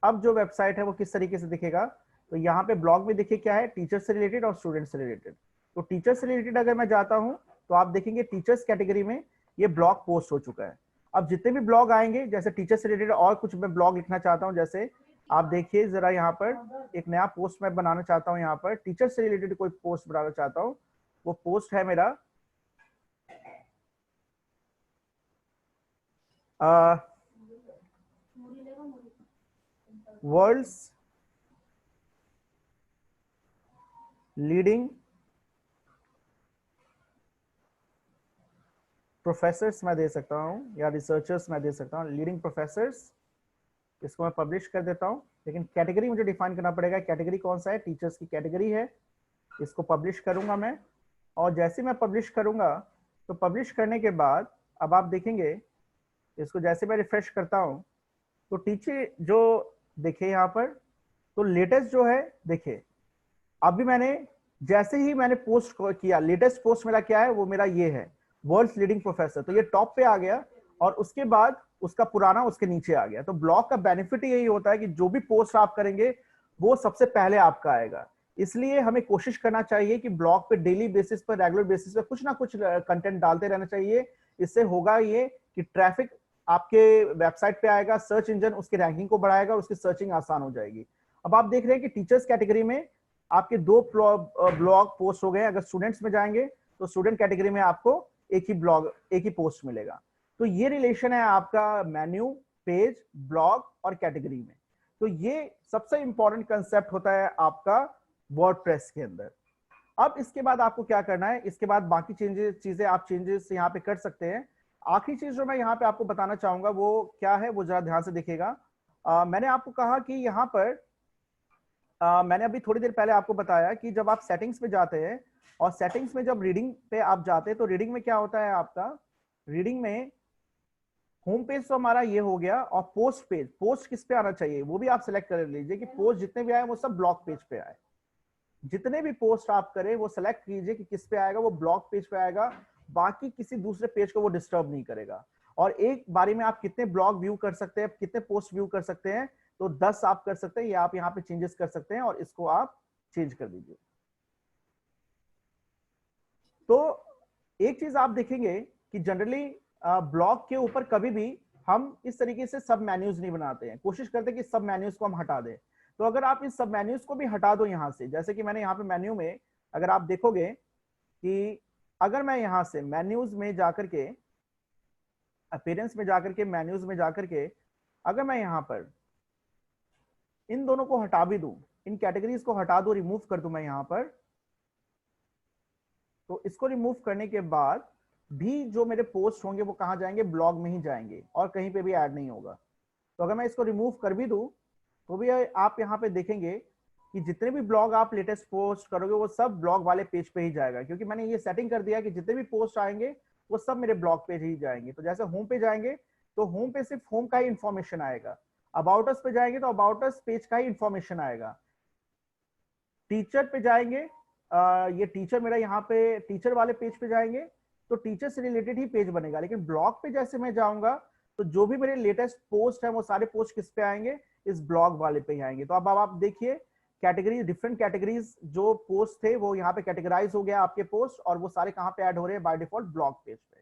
अब जो वेबसाइट है वो किस तरीके से दिखेगा। तो यहाँ पे ब्लॉग में देखिए क्या है, टीचर से रिलेटेड और स्टूडेंट से रिलेटेड। तो टीचर से रिलेटेड अगर मैं जाता हूं तो आप देखेंगे टीचर्स कैटेगरी में ये ब्लॉग पोस्ट हो चुका है। अब जितने भी ब्लॉग आएंगे, जैसे टीचर से रिलेटेड और कुछ मैं ब्लॉग लिखना चाहता हूं, जैसे आप देखिए जरा यहाँ पर एक नया पोस्ट मैं बनाना चाहता हूँ, यहाँ पर टीचर से रिलेटेड कोई पोस्ट बनाना चाहता हूँ। वो पोस्ट है मेरा वर्ल्ड्स लीडिंग प्रोफेसर्स मैं दे सकता हूं या रिसर्चर्स मैं दे सकता हूं, लीडिंग प्रोफेसर्स। इसको मैं पब्लिश कर देता हूं। लेकिन कैटेगरी मुझे डिफाइन करना पड़ेगा। कैटेगरी कौन सा है? टीचर्स की कैटेगरी है। इसको पब्लिश करूंगा मैं, और जैसे मैं पब्लिश करूंगा तो पब्लिश करने के बाद अब आप देखेंगे इसको, जैसे मैं रिफ्रेश करता हूं तो टीचर जो देखिए यहाँ पर, तो लेटेस्ट जो है देखिए, अभी मैंने जैसे ही मैंने पोस्ट किया, लेटेस्ट पोस्ट मेरा क्या है, वो मेरा ये है, वर्ल्ड्स लीडिंग प्रोफेसर, तो ये टॉप पे आ गया, और उसके बाद उसका पुराना उसके नीचे आ गया। तो ब्लॉग का बेनिफिट यही होता है कि जो भी पोस्ट आप करेंगे वो सबसे पहले आपका आएगा। इसलिए हमें कोशिश करना चाहिए कि ब्लॉग पे डेली बेसिस पर, रेगुलर बेसिस पर कुछ ना कुछ कंटेंट डालते रहना चाहिए। इससे होगा ये कि ट्रैफिक आपके वेबसाइट पे आएगा, सर्च इंजन उसकी रैंकिंग को बढ़ाएगा और उसकी सर्चिंग आसान हो जाएगी। अब आप देख रहे हैं कि टीचर्स कैटेगरी में आपके 2 ब्लॉग पोस्ट हो गए। अगर स्टूडेंट्स में जाएंगे तो स्टूडेंट कैटेगरी में आपको एक ही ब्लॉग, एक ही पोस्ट मिलेगा। तो ये रिलेशन है आपका मेन्यू, पेज, ब्लॉग और कैटेगरी में। तो ये सबसे इंपॉर्टेंट कंसेप्ट होता है आपका वर्डप्रेस के अंदर। अब इसके बाद आपको क्या करना है, इसके बाद बाकी चीजें आप चेंजेस यहाँ पे कर सकते हैं। आखिरी चीज जो मैं यहाँ पे आपको बताना चाहूंगा वो क्या है, वो जरा ध्यान से देखिएगा। मैंने आपको कहा कि यहाँ पर मैंने अभी थोड़ी देर पहले आपको बताया कि जब आप सेटिंग्स में जाते हैं, और सेटिंग्स में जब रीडिंग पे आप जाते हैं, तो रीडिंग में क्या होता है आपका, रीडिंग में होम पेज तो हमारा ये हो गया, और पोस्ट पेज, पोस्ट किस पे आना चाहिए वो भी आप सिलेक्ट कर लीजिए कि पोस्ट जितने भी आए वो सब ब्लॉग पेज पे आए। जितने भी पोस्ट आप करें वो सेलेक्ट कीजिए कि किस पे आएगा, वो ब्लॉग पेज पे आएगा, बाकी किसी दूसरे पेज को वो डिस्टर्ब नहीं करेगा। और एक बारी में आप कितने ब्लॉग व्यू कर सकते हैं, कितने पोस्ट व्यू कर सकते हैं, तो 10 आप कर सकते हैं। ये आप यहाँ पे चेंजेस कर सकते हैं और इसको आप चेंज कर दीजिए। तो एक चीज आप देखेंगे कि जनरली ब्लॉग के ऊपर कभी भी हम इस तरीके से सब मेन्यूज नहीं बनाते हैं, कोशिश करते हैं कि सब मेन्यूज को हम हटा दें। तो अगर आप इस सब मेन्यूज को भी हटा दो यहां से, जैसे कि मैंने यहाँ पे मेन्यू में, अगर आप देखोगे कि अगर मैं यहां से मेन्यूज में जाकर के, अपीयरेंस में जाकर के, मेन्यूज में जाकर के, अगर मैं यहां पर इन दोनों को हटा भी दूं, इन कैटेगरीज को हटा दूं, रिमूव कर दूं मैं यहां पर, तो इसको रिमूव करने के बाद भी जो मेरे पोस्ट होंगे वो कहां जाएंगे, ब्लॉग में ही जाएंगे और कहीं पे भी ऐड नहीं होगा। तो अगर मैं इसको रिमूव कर भी दूं तो भी आप यहाँ पे देखेंगे कि जितने भी ब्लॉग आप लेटेस्ट पोस्ट करोगे वो सब ब्लॉग वाले पेज पे ही जाएगा, क्योंकि मैंने ये सेटिंग कर दिया कि जितने भी पोस्ट आएंगे वो सब मेरे ब्लॉग पेज ही जाएंगे। तो जैसे होम पे जाएंगे तो होम पे सिर्फ होम का ही इंफॉर्मेशन आएगा, अबाउट अस पे जाएंगे तो अबाउट अस पेज का ही इंफॉर्मेशन आएगा, टीचर पे जाएंगे, ये टीचर मेरा यहाँ पे टीचर वाले पेज पे जाएंगे तो टीचर से रिलेटेड ही पेज बनेगा। लेकिन ब्लॉग पे जैसे मैं जाऊंगा तो जो भी मेरे लेटेस्ट पोस्ट है वो सारे पोस्ट किस पे आएंगे, इस ब्लॉग वाले पे ही आएंगे। तो अब आप देखिए कैटेगरी, डिफरेंट कैटेगरीज जो पोस्ट थे वो यहाँ पे कैटेगराइज हो गया आपके पोस्ट, और वो सारे कहाँ पे ऐड हो रहे हैं, बाय डिफॉल्ट ब्लॉग पेज पे।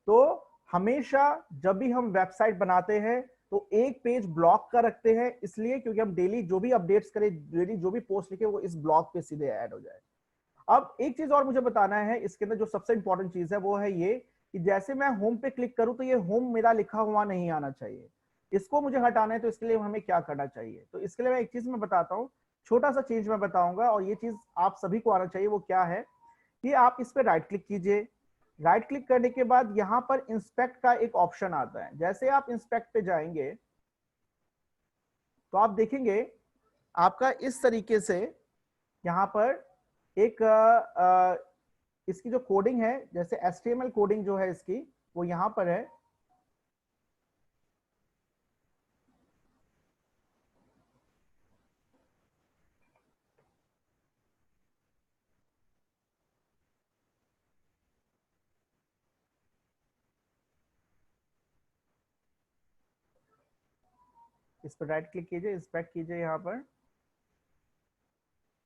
तो हमेशा जब भी हम वेबसाइट बनाते हैं तो एक पेज ब्लॉग का रखते हैं, इसलिए क्योंकि हम डेली जो भी अपडेट्स करें, डेली जो भी पोस्ट लिखे वो इस ब्लॉग पे सीधे ऐड हो जाए। अब एक चीज और मुझे बताना है इसके अंदर, जो सबसे इंपॉर्टेंट चीज है वो है ये कि जैसे मैं होम पे क्लिक करूं तो ये होम मेरा लिखा हुआ नहीं आना चाहिए, इसको मुझे हटाना है। तो इसके लिए हमें क्या करना चाहिए, तो इसके लिए मैं एक चीज मैं बताता हूँ, छोटा सा चेंज मैं बताऊंगा, और ये चीज आप सभी को आना चाहिए। वो क्या है कि आप इस पर राइट क्लिक कीजिए, राइट क्लिक करने के बाद यहाँ पर इंस्पेक्ट का एक ऑप्शन आता है। जैसे आप इंस्पेक्ट पे जाएंगे तो आप देखेंगे आपका इस तरीके से यहाँ पर एक इसकी जो कोडिंग है, जैसे HTML कोडिंग जो है इसकी, वो यहाँ पर है। इस पर राइट क्लिक कीजिए, इंस्पेक्ट कीजिए यहाँ पर,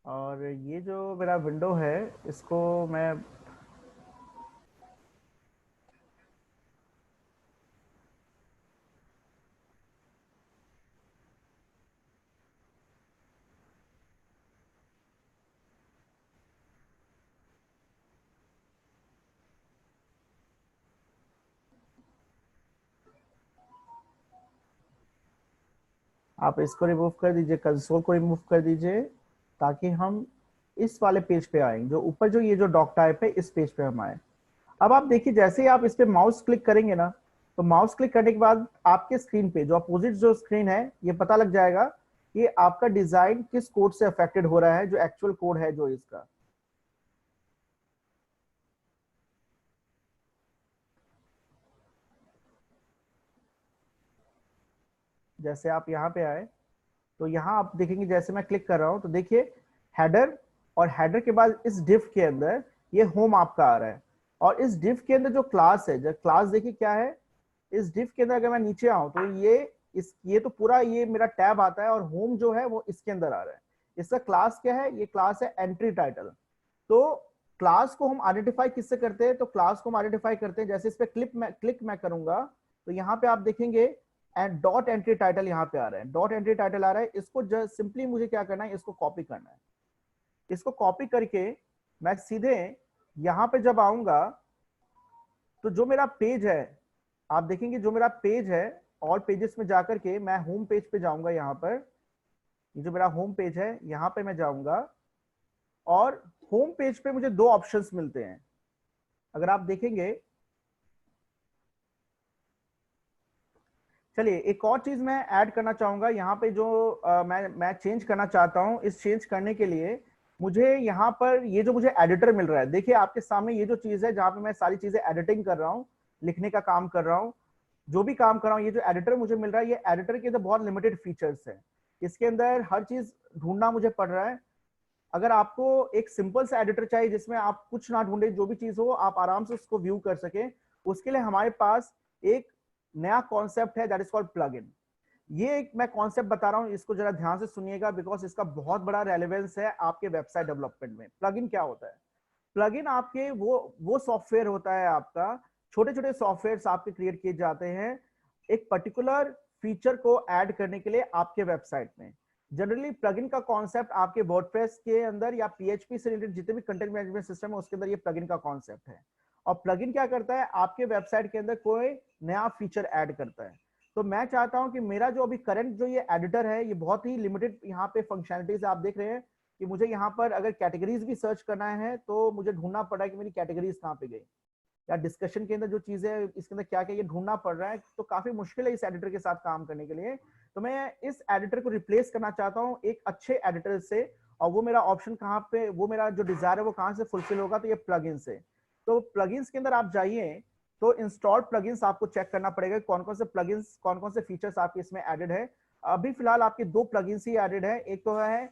और ये जो मेरा विंडो है इसको मैं आप इसको रिमूव कर दीजिए, कंसोल को रिमूव कर दीजिए, ताकि हम इस वाले पेज पे आए, जो ऊपर जो ये जो डॉक टाइप है इस पेज पे हम आए। अब आप देखिए जैसे ही आप इस पे माउस क्लिक करेंगे ना, तो माउस क्लिक करने के बाद आपके स्क्रीन पे जो अपोजिट जो स्क्रीन है ये पता लग जाएगा कि आपका डिजाइन किस कोड से अफेक्टेड हो रहा है, जो एक्चुअल कोड है जो इसका। जैसे आप यहाँ पे आए तो यहाँ आप देखेंगे, जैसे मैं क्लिक कर रहा हूँ तो देखिए हेडर, और हेडर के बाद इस डिफ के अंदर ये होम आपका आ रहा है। और इस डिफ के अंदर जो क्लास है, जो क्लास देखिए क्या है, इस डिफ के अंदर अगर मैं नीचे आऊं तो ये तो पूरा ये मेरा टैब आता है, और होम जो है वो इसके अंदर आ रहा है। इसका क्लास क्या है, ये क्लास है एंट्री टाइटल। तो क्लास को हम आइडेंटिफाई किससे करते हैं, तो क्लास को हम आइडेंटिफाई करते हैं, जैसे इस पे क्लिक मैं करूंगा तो यहाँ पे आप देखेंगे एंड डॉट एंट्री टाइटल यहाँ पे आ रहा है, डॉट एंट्री टाइटल आ रहा है। इसको जस्ट सिंपली मुझे क्या करना है, इसको कॉपी करना है। इसको कॉपी करके मैं सीधे यहाँ पे जब आऊंगा तो जो मेरा पेज है, आप देखेंगे जो मेरा पेज है, ऑल पेजेस में जाकर के मैं होम पेज पे जाऊंगा। यहाँ पर ये जो मेरा होम पेज है यहाँ पे मैं जाऊंगा, और होम पेज पे मुझे दो ऑप्शंस मिलते हैं। अगर आप देखेंगे, चलिए एक और चीज मैं ऐड करना चाहूंगा यहाँ पे, जो मैं चेंज करना चाहता हूँ। इस चेंज करने के लिए मुझे यहाँ पर ये जो मुझे एडिटर मिल रहा है, देखिए आपके सामने ये जो चीज है जहाँ पे मैं सारी चीजें एडिटिंग कर रहा हूँ, लिखने का काम कर रहा हूँ, जो भी काम कर रहा हूँ, ये जो एडिटर मुझे मिल रहा है, ये एडिटर के अंदर बहुत लिमिटेड फीचर्स है। इसके अंदर हर चीज ढूंढना मुझे पड़ रहा है। अगर आपको एक सिंपल सा एडिटर चाहिए जिसमें आप कुछ ना ढूंढे, जो भी चीज हो आप आराम से उसको व्यू कर सके, उसके लिए हमारे पास एक नया कॉन्सेप्ट है, दैट इज कॉल्ड प्लगइन। ये एक मैं कॉन्सेप्ट बता रहा हूँ, इसको जरा ध्यान से सुनिएगा, बिकॉज इसका बहुत बड़ा रेलेवेंस है आपके वेबसाइट डेवलपमेंट में। प्लगइन क्या होता है? प्लगइन आपके वो सॉफ्टवेयर होता है आपका, छोटे छोटे सॉफ्टवेयर आपके क्रिएट किए जाते हैं एक पर्टिकुलर फीचर को ऐड करने के लिए आपके वेबसाइट में। जनरली प्लगइन का कॉन्सेप्ट आपके वर्डप्रेस के अंदर या पीएचपी से रिलेटेड जितने भी कंटेंट मैनेजमेंट सिस्टम है उसके अंदर ये प्लगइन का कॉन्सेप्ट है। और प्लगइन क्या करता है, आपके वेबसाइट के अंदर कोई नया फीचर ऐड करता है। तो मैं चाहता हूं कि मेरा जो अभी करंट जो ये एडिटर है, ये बहुत ही लिमिटेड यहाँ पे फंक्शनलिटीज आप देख रहे हैं कि मुझे यहाँ पर अगर कैटेगरीज भी सर्च करना है तो मुझे ढूंढना पड़ रहा है कि मेरी कैटेगरीज कहाँ पे गई, या डिस्कशन के अंदर जो चीजें इसके अंदर क्या क्या ये ढूंढना पड़ रहा है। तो काफी मुश्किल है इस एडिटर के साथ काम करने के लिए। तो मैं इस एडिटर को रिप्लेस करना चाहता हूँ एक अच्छे एडिटर से, और वो मेरा ऑप्शन कहाँ पे, वो मेरा जो डिजायर है वो कहाँ से फुलफिल होगा, तो ये प्लगइन से। तो प्लगइन्स के अंदर आप जाइए तो इंस्टॉल प्लगइन्स आपको चेक करना पड़ेगा कौन कौन से प्लगइन्स, कौन कौन से फीचर्स आपके इसमें एडेड है। अभी फिलहाल आपके दो प्लगइन्स ही एडेड है। एक तो है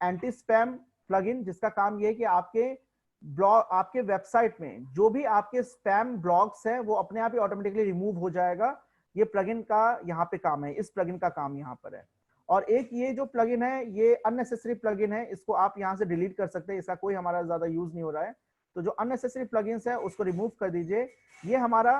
एंटी स्पैम प्लगइन, जिसका काम ये है कि आपके ब्लॉग, आपके वेबसाइट में जो भी आपके स्पैम ब्लॉग्स हैं वो अपने आप ही ऑटोमेटिकली रिमूव हो जाएगा। ये प्लगइन का यहाँ पे काम है, इस प्लगइन का काम यहाँ पर है। और एक ये जो प्लगइन है ये अननेसेसरी प्लगइन है, इसको आप यहाँ से डिलीट कर सकते हैं, इसका कोई हमारा ज्यादा यूज नहीं हो रहा है। तो जो अननेसेसरी प्लगइन्स है उसको रिमूव कर दीजिए। ये हमारा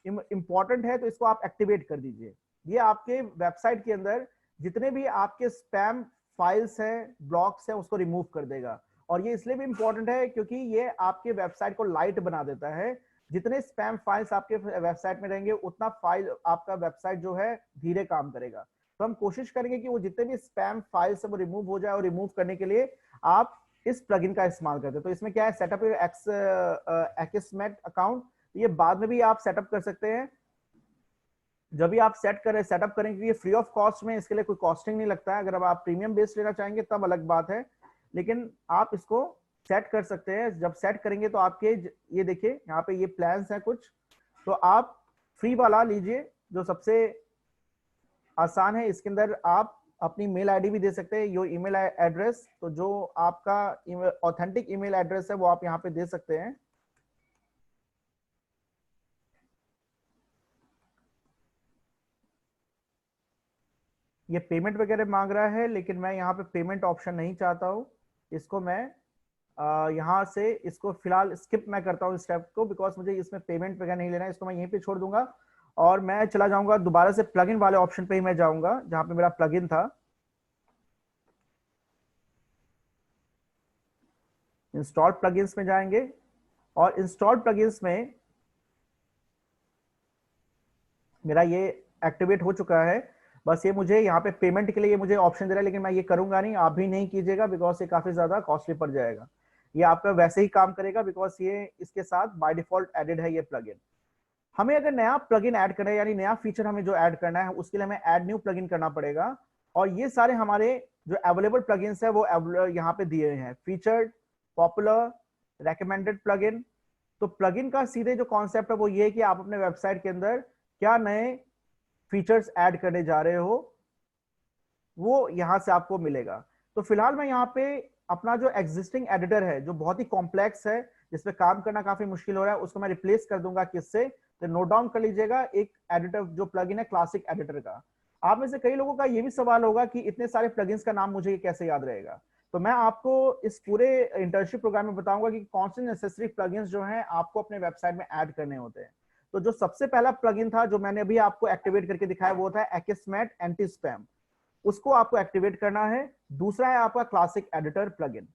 इंपॉर्टेंट है तो इसको आप एक्टिवेट कर दीजिए। ये आपके वेबसाइट के अंदर जितने भी आपके स्पैम फाइल्स हैं, ब्लॉग्स हैं, उसको रिमूव कर देगा। और ये इसलिए भी इंपॉर्टेंट है क्योंकि ये आपके वेबसाइट को लाइट बना देता है। जितने स्पैम फाइल्स आपके वेबसाइट में रहेंगे उतना फाइल आपका वेबसाइट जो है धीरे काम करेगा। तो हम कोशिश करेंगे कि वो जितने भी स्पैम फाइल्स है वो रिमूव हो जाए, और रिमूव करने के लिए आप इस प्लगइन का इस्तेमाल करते हैं। तो इसमें क्या है, सेटअप एक्समेट अकाउंट, ये बाद में भी आप सेटअप कर सकते हैं। जब भी आप सेटअप करेंगे, ये फ्री ऑफ कॉस्ट में, इसके लिए कोई कॉस्टिंग नहीं लगता है। अगर आप प्रीमियम बेस्ड लेना चाहेंगे तब अलग बात है, लेकिन आप इसको सेट कर सकते हैं। जब सेट करेंगे तो आपके ये देखिए यहाँ पे ये प्लान्स हैं कुछ, तो आप फ्री वाला लीजिए जो सबसे आसान है। इसके अंदर आप अपनी मेल आईडी भी दे सकते हैं, यो ईमेल एड्रेस, तो जो आपका ऑथेंटिक ईमेल एड्रेस है वो आप यहाँ पे दे सकते हैं। ये पेमेंट वगैरह मांग रहा है, लेकिन मैं यहाँ पे पेमेंट ऑप्शन नहीं चाहता हूँ। इसको मैं यहाँ से इसको फिलहाल स्किप मैं करता हूँ स्टेप को, बिकॉज मुझे इसमें पेमेंट वगैरह नहीं लेना है। इसको मैं यहीं पे छोड़ दूंगा और मैं चला जाऊंगा दोबारा से प्लगइन वाले ऑप्शन पे ही मैं जाऊंगा जहां पे मेरा प्लगइन था। इंस्टॉल प्लगइन्स में जाएंगे, और इंस्टॉल प्लगइन्स में मेरा ये एक्टिवेट हो चुका है। बस ये मुझे यहाँ पे पेमेंट के लिए ये मुझे ऑप्शन दे रहा है, लेकिन मैं ये करूंगा नहीं, आप भी नहीं कीजिएगा, बिकॉज ये काफी ज्यादा कॉस्टली पड़ जाएगा। ये आपका वैसे ही काम करेगा बिकॉज ये इसके साथ बाय डिफॉल्ट एडेड है ये प्लगइन। हमें अगर नया प्लगइन ऐड करना है, यानी नया फीचर हमें जो ऐड करना है, उसके लिए हमें ऐड न्यू प्लगइन करना पड़ेगा। और ये सारे हमारे जो अवेलेबल प्लगइन्स है वो यहाँ पे दिए हैं, फीचर्ड, पॉपुलर, रेकमेंडेड प्लगइन। तो प्लगइन का सीधे जो कॉन्सेप्ट है वो ये है कि आप अपने वेबसाइट के अंदर क्या नए फीचर्स ऐड करने जा रहे हो, वो यहां से आपको मिलेगा। तो फिलहाल मैं यहाँ पे अपना जो एग्जिस्टिंग एडिटर है जो बहुत ही कॉम्प्लेक्स है, जिसपे काम करना काफी मुश्किल हो रहा है, उसको मैं रिप्लेस कर दूंगा किससे, तो नोट डाउन कर लीजिएगा, एक एडिटर जो प्लगइन है क्लासिक एडिटर का। आप में से कई लोगों का ये भी सवाल होगा कि इतने सारे प्लगइन्स का नाम मुझे कैसे याद रहेगा। तो मैं आपको इस पूरे इंटर्नशिप प्रोग्राम में बताऊंगा कि कौन से नेसेसरी प्लगइन्स जो हैं आपको अपने वेबसाइट में ऐड करने होते हैं। तो जो सबसे पहला प्लगइन था जो मैंने अभी आपको एक्टिवेट करके दिखाया वो था एक्समैट एंटी स्पैम, उसको आपको एक्टिवेट करना है। दूसरा है आपका क्लासिक एडिटर प्लगइन।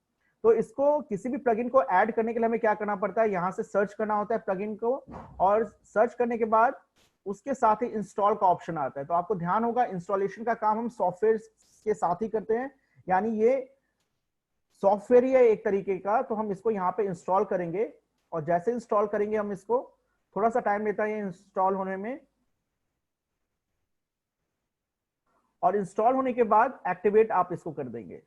तो इसको किसी भी प्लगइन को ऐड करने के लिए हमें क्या करना पड़ता है, यहां से सर्च करना होता है प्लगइन को, और सर्च करने के बाद उसके साथ ही इंस्टॉल का ऑप्शन आता है। तो आपको ध्यान होगा इंस्टॉलेशन का काम हम सॉफ्टवेयर के साथ ही करते हैं, यानी ये सॉफ्टवेयर ही है एक तरीके का। तो हम इसको यहाँ पे इंस्टॉल करेंगे, और जैसे इंस्टॉल करेंगे हम इसको, थोड़ा सा टाइम लेता है इंस्टॉल होने में, और इंस्टॉल होने के बाद एक्टिवेट आप इसको कर देंगे।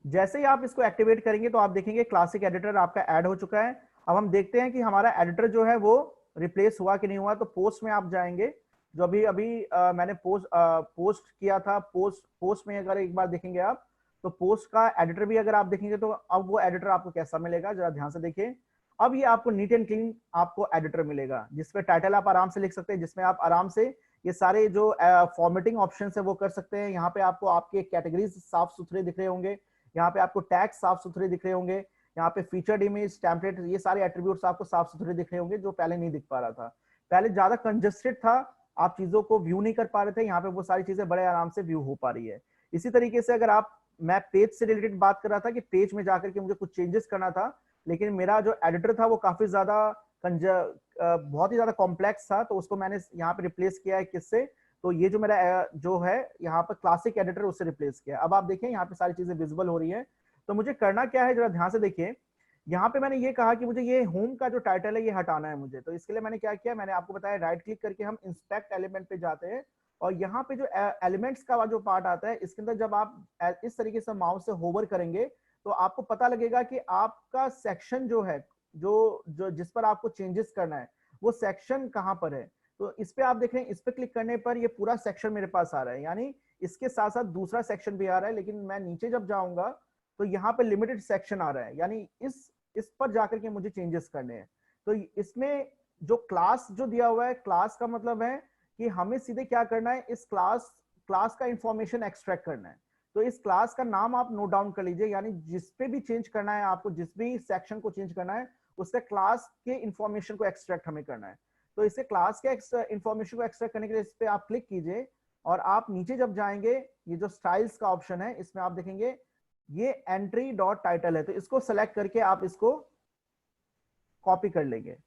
जैसे ही आप इसको एक्टिवेट करेंगे तो आप देखेंगे क्लासिक एडिटर आपका ऐड हो चुका है। अब हम देखते हैं कि हमारा एडिटर जो है वो रिप्लेस हुआ कि नहीं हुआ। तो पोस्ट में आप जाएंगे, जो अभी अभी मैंने पोस्ट किया था, पोस्ट में अगर एक बार देखेंगे आप, तो पोस्ट का एडिटर भी अगर आप देखेंगे तो अब वो एडिटर आपको कैसा मिलेगा, जरा ध्यान से देखिए। अब ये आपको नीट एंड क्लीन आपको एडिटर मिलेगा, जिसपे टाइटल आप आराम से लिख सकते हैं, जिसमें आप आराम से ये सारे जो फॉर्मेटिंग ऑप्शन है वो कर सकते हैं। यहाँ पे आपको आपके कैटेगरीज साफ सुथरे दिख रहे होंगे, यहाँ पे आपको टैग साफ सुथरे दिख रहे होंगे, यहाँ पे फीचर्ड इमेज, टेम्पलेट, ये सारे एट्रीब्यूट्स आपको साफ सुथरे दिख रहे होंगे, जो पहले नहीं दिख पा रहा था। पहले ज्यादा कंजेस्टेड था, आप चीजों को व्यू नहीं कर पा रहे थे, यहाँ पे वो सारी चीजें बड़े आराम से व्यू हो पा रही है। इसी तरीके से अगर आप, मैं पेज से रिलेटेड बात कर रहा था कि पेज में जाकर के मुझे कुछ चेंजेस करना था, लेकिन मेरा जो एडिटर था वो काफी ज्यादा बहुत ही ज्यादा कॉम्प्लेक्स था, तो उसको मैंने यहाँ पे रिप्लेस किया है किससे, तो ये जो मेरा जो है यहाँ पर क्लासिक एडिटर, उससे रिप्लेस किया। अब आप देखें यहाँ पे सारी चीजें विजिबल हो रही है। तो मुझे करना क्या है, जरा ध्यान से देखिए। यहाँ पे मैंने ये कहा कि मुझे ये होम का जो टाइटल है ये हटाना है मुझे, तो इसके लिए मैंने क्या किया, मैंने आपको बताया राइट क्लिक करके हम इंस्पेक्ट एलिमेंट पे जाते हैं, और यहाँ पे जो एलिमेंट्स का जो पार्ट आता है, इसके अंदर जब आप इस तरीके से माउस से होवर करेंगे तो आपको पता लगेगा कि आपका सेक्शन जो है, जो जो जिस पर आपको चेंजेस करना है, वो सेक्शन कहाँ पर है। तो इस पे आप देख रहे हैं, इस पे क्लिक करने पर ये पूरा सेक्शन मेरे पास आ रहा है, यानी इसके साथ साथ दूसरा सेक्शन भी आ रहा है। लेकिन मैं नीचे जब जाऊंगा तो यहाँ पे लिमिटेड सेक्शन आ रहा है, यानी इस पर जाकर के मुझे चेंजेस करने हैं। तो इसमें जो क्लास जो दिया हुआ है, क्लास का मतलब है कि हमें सीधे क्या करना है, इस क्लास क्लास का इंफॉर्मेशन एक्सट्रैक्ट करना है। तो इस क्लास का नाम आप नोट डाउन कर लीजिए, यानी जिस पे भी चेंज करना है आपको, जिस भी सेक्शन को चेंज करना है, उससे क्लास के इंफॉर्मेशन को एक्सट्रैक्ट हमें करना है। तो इसे क्लास के इंफॉर्मेशन को एक्सट्रैक्ट करने के लिए इस पे आप क्लिक कीजिए, और आप नीचे जब जाएंगे, ये जो स्टाइल्स का ऑप्शन है, इसमें आप देखेंगे ये एंट्री डॉट टाइटल है, तो इसको सेलेक्ट करके आप इसको कॉपी कर लेंगे।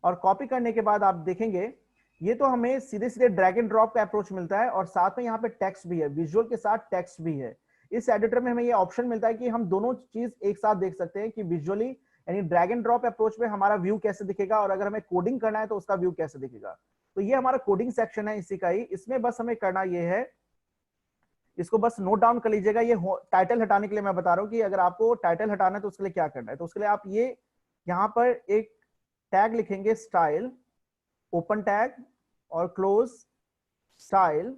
और कॉपी करने के बाद आप देखेंगे ये तो हमें सीधे सीधे ड्रैग एंड ड्रॉप का अप्रोच मिलता है, और साथ में यहाँ पे टेक्स्ट भी है, विजुअल के साथ टेक्स्ट भी है। इस एडिटर में हमें ये ऑप्शन मिलता है कि हम दोनों चीज एक साथ देख सकते हैं, कि विजुअली यानी ड्रैग एंड ड्रॉप अप्रोच में हमारा व्यू कैसे दिखेगा, और अगर हमें कोडिंग करना है तो उसका व्यू कैसे दिखेगा। तो ये हमारा कोडिंग सेक्शन है इसी का ही। इसमें बस हमें करना ये है, इसको बस नोट डाउन कर लीजिएगा। ये टाइटल हटाने के लिए मैं बता रहा हूँ कि अगर आपको टाइटल हटाना है तो उसके लिए क्या करना है। तो उसके लिए आप ये यहाँ पर एक टैग लिखेंगे, स्टाइल, ओपन टैग और क्लोज स्टाइल,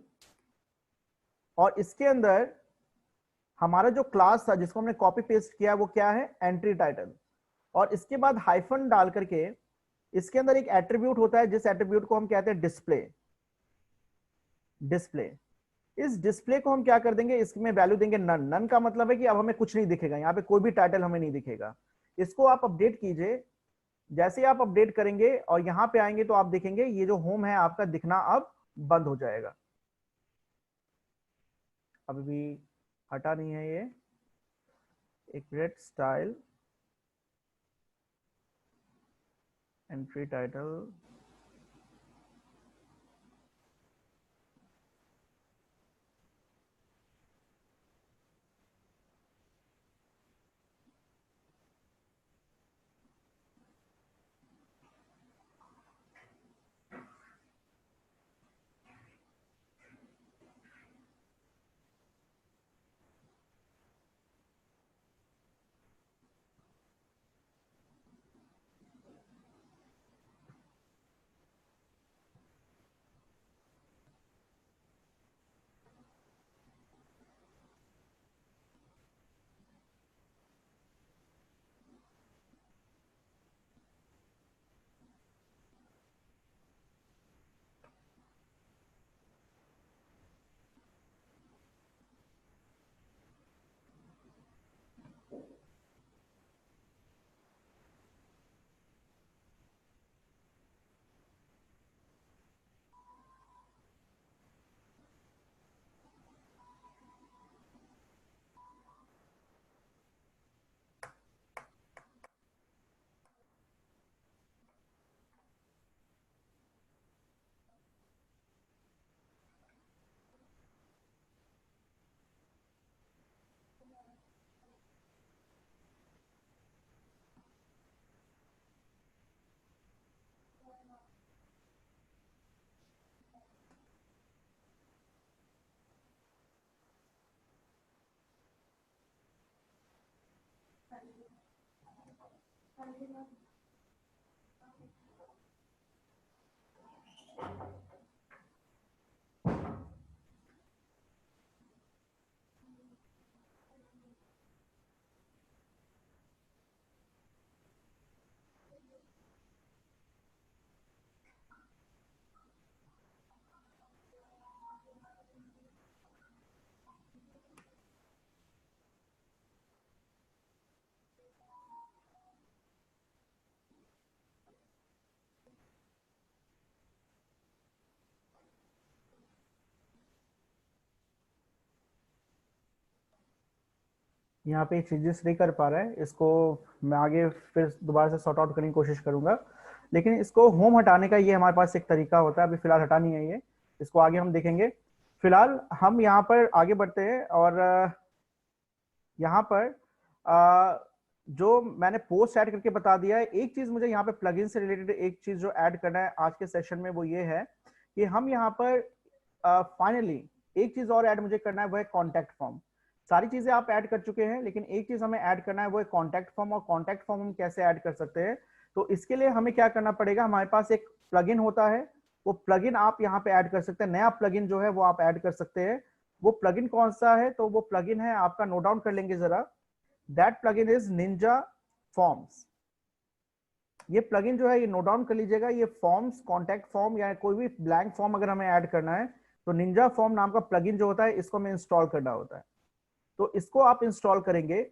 और इसके अंदर हमारा जो क्लास था जिसको हमने कॉपी पेस्ट किया वो क्या है, एंट्री टाइटल। और इसके बाद हाइफन डाल करके इसके अंदर एक एट्रीब्यूट होता है, जिस एट्रीब्यूट को हम कहते हैं डिस्प्ले। डिस्प्ले, इस डिस्प्ले को हम क्या कर देंगे, इसमें वैल्यू देंगे नन। नन का मतलब है कि अब हमें कुछ नहीं दिखेगा, यहाँ पे कोई भी टाइटल हमें नहीं दिखेगा। इसको आप अपडेट कीजिए। जैसे ही आप अपडेट करेंगे और यहाँ पे आएंगे तो आप देखेंगे ये जो होम है आपका दिखना अब बंद हो जाएगा। अभी भी हटा नहीं है ये, एक मिनट। स्टाइल, एंट्री टाइटल, यहाँ पे चेंजेस नहीं कर पा रहा है, इसको मैं आगे फिर दोबारा से सॉर्ट आउट करने की कोशिश करूंगा। लेकिन इसको होम हटाने का ये हमारे पास एक तरीका होता है, अभी फिलहाल हटा नहीं है ये, इसको आगे हम देखेंगे। फिलहाल हम यहाँ पर आगे बढ़ते हैं और यहाँ पर जो मैंने पोस्ट ऐड करके बता दिया है। एक चीज मुझे यहाँ पे प्लगइन से रिलेटेड एक चीज जो ऐड करना है आज के सेशन में वो ये है कि हम यहाँ पर फाइनली एक चीज और ऐड मुझे करना है, वो है कॉन्टैक्ट फॉर्म। सारी चीजें आप ऐड कर चुके हैं, लेकिन एक चीज हमें ऐड करना है, वो है कॉन्टैक्ट फॉर्म। और कॉन्टैक्ट फॉर्म हम कैसे ऐड कर सकते हैं, तो इसके लिए हमें क्या करना पड़ेगा, हमारे पास एक प्लगइन होता है, वो प्लगइन आप यहाँ पे ऐड कर सकते हैं। नया प्लगइन जो है वो आप ऐड कर सकते हैं। वो प्लगइन कौन सा है, तो वो प्लगइन है आपका, नोट डाउन कर लेंगे जरा। That plugin is Ninja forms. ये प्लगइन जो है ये नोट डाउन कर लीजिएगा। ये फॉर्म्स, कॉन्टैक्ट फॉर्म या कोई भी ब्लैंक फॉर्म अगर हमें ऐड करना है तो निंजा फॉर्म नाम का प्लगइन जो होता है इसको हमें इंस्टॉल करना होता है। तो इसको आप इंस्टॉल करेंगे।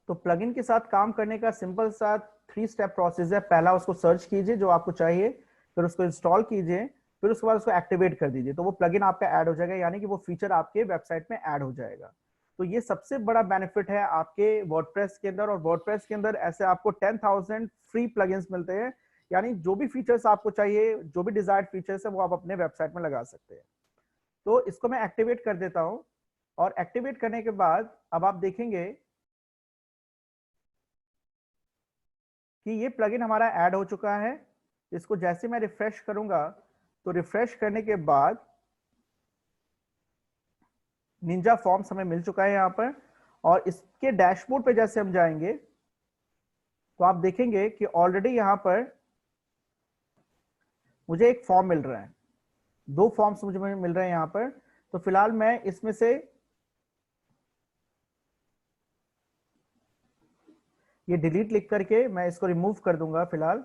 तो प्लगइन के साथ काम करने का सिंपल सा 3 स्टेप प्रोसेस है। पहला उसको सर्च कीजिए जो आपको चाहिए, फिर उसको इंस्टॉल कीजिए, फिर उसके बाद उसको एक्टिवेट कर दीजिए, तो वो प्लगइन आपका ऐड हो जाएगा, यानी कि वो फीचर आपके वेबसाइट में ऐड हो जाएगा। तो ये सबसे बड़ा बेनिफिट है आपके वर्डप्रेस के अंदर। और वर्डप्रेस के अंदर ऐसे आपको 10,000 फ्री प्लगइन्स मिलते हैं, यानी जो भी फीचर्स आपको चाहिए, जो भी डिजायर्ड फीचर्स है वो आप अपने वेबसाइट में लगा सकते हैं। तो इसको मैं एक्टिवेट कर देता हूं। और एक्टिवेट करने के बाद अब आप देखेंगे कि ये प्लगइन हमारा ऐड हो चुका है। इसको जैसे मैं रिफ्रेश करूंगा, तो रिफ्रेश करने के बाद निंजा फॉर्म्स हमें मिल चुका है यहाँ पर। और इसके डैशबोर्ड पे जैसे हम जाएंगे तो आप देखेंगे कि ऑलरेडी यहाँ पर मुझे एक फॉर्म मिल रहा है, 2 फॉर्म्स मुझे मिल रहे हैं यहाँ पर। तो फिलहाल मैं इसमें से ये डिलीट लिख करके मैं इसको रिमूव कर दूंगा। फिलहाल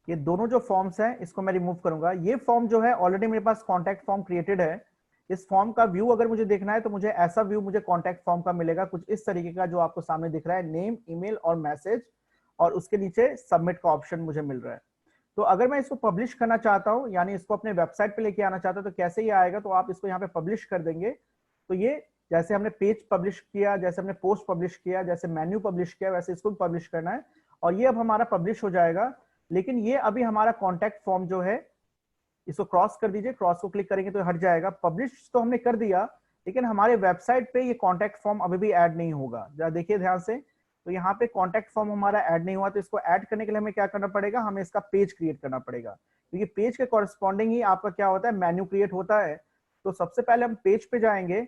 ये दोनों जो फॉर्म्स हैं इसको मैं रिमूव करूंगा। ये फॉर्म जो है ऑलरेडी मेरे पास कॉन्टैक्ट फॉर्म क्रिएटेड है। इस फॉर्म का व्यू अगर मुझे देखना है तो मुझे ऐसा व्यू मुझे कॉन्टैक्ट फॉर्म का मिलेगा, कुछ इस तरीके का जो आपको सामने दिख रहा है, नेम, ईमेल और मैसेज, और उसके नीचे सबमिट का ऑप्शन मुझे मिल रहा है। तो अगर मैं इसको पब्लिश करना चाहता हूं, यानी इसको अपने वेबसाइट पे लेके आना चाहता हूं, तो कैसे ये आएगा, तो आप इसको यहाँ पे पब्लिश कर देंगे। तो ये जैसे हमने पेज पब्लिश किया, जैसे हमने पोस्ट पब्लिश किया, जैसे मेन्यू पब्लिश किया, वैसे इसको भी पब्लिश करना है। और ये अब हमारा पब्लिश हो जाएगा। लेकिन ये अभी हमारा कॉन्टैक्ट फॉर्म जो है, इसको क्रॉस कर दीजिए, क्रॉस को क्लिक करेंगे तो हट जाएगा। पब्लिश तो हमने कर दिया, लेकिन हमारे वेबसाइट पे ये कॉन्टैक्ट फॉर्म अभी भी ऐड नहीं होगा। जरा देखिए ध्यान से, तो यहाँ पे कॉन्टैक्ट फॉर्म हमारा ऐड नहीं हुआ। तो इसको ऐड करने के लिए हमें क्या करना पड़ेगा, हमें इसका पेज क्रिएट करना पड़ेगा, क्योंकि पेज के कॉरेस्पॉन्डिंग ही आपका क्या होता है, मेन्यू क्रिएट होता है। तो सबसे पहले हम पेज पे जाएंगे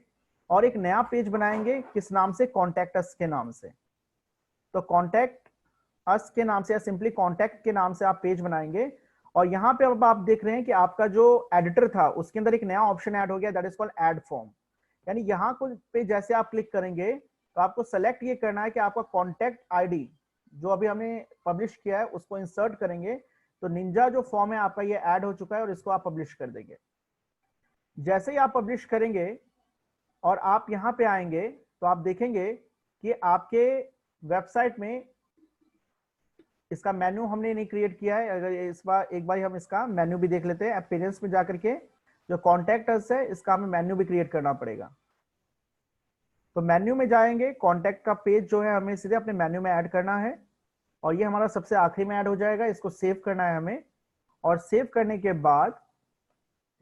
और एक नया पेज बनाएंगे, किस नाम से, कॉन्टैक्ट अस के नाम से। तो कॉन्टैक्ट अस के नाम से या सिंपली कॉन्टैक्ट के नाम से आप पेज बनाएंगे। और यहाँ पे अब आप देख रहे हैं कि आपका जो एडिटर था उसके अंदर एक नया ऑप्शन ऐड हो गया, that is called add form. यानी यहाँ पे जैसे आप क्लिक करेंगे तो आपको सेलेक्ट ये करना है कि आपका कॉन्टैक्ट आईडी जो अभी हमने पब्लिश किया है उसको इंसर्ट करेंगे। तो निंजा जो फॉर्म है आपका ये ऐड हो चुका है और इसको आप पब्लिश कर देंगे। जैसे ही आप पब्लिश करेंगे और आप यहाँ पे आएंगे तो आप देखेंगे कि आपके वेबसाइट में इसका मेन्यू हमने नहीं क्रिएट किया है। अगर इस बार एक बार हम इसका मेन्यू भी देख लेते हैं। अपीयरेंस में जाकर के जो कॉन्टैक्ट अस है इसका हमें मेन्यू भी क्रिएट करना पड़ेगा। तो मेन्यू में जाएंगे, कॉन्टैक्ट का पेज जो है हमें सीधे अपने मेन्यू में ऐड करना है और ये हमारा सबसे आखिरी में ऐड हो जाएगा। इसको सेव करना है हमें। और सेव करने के बाद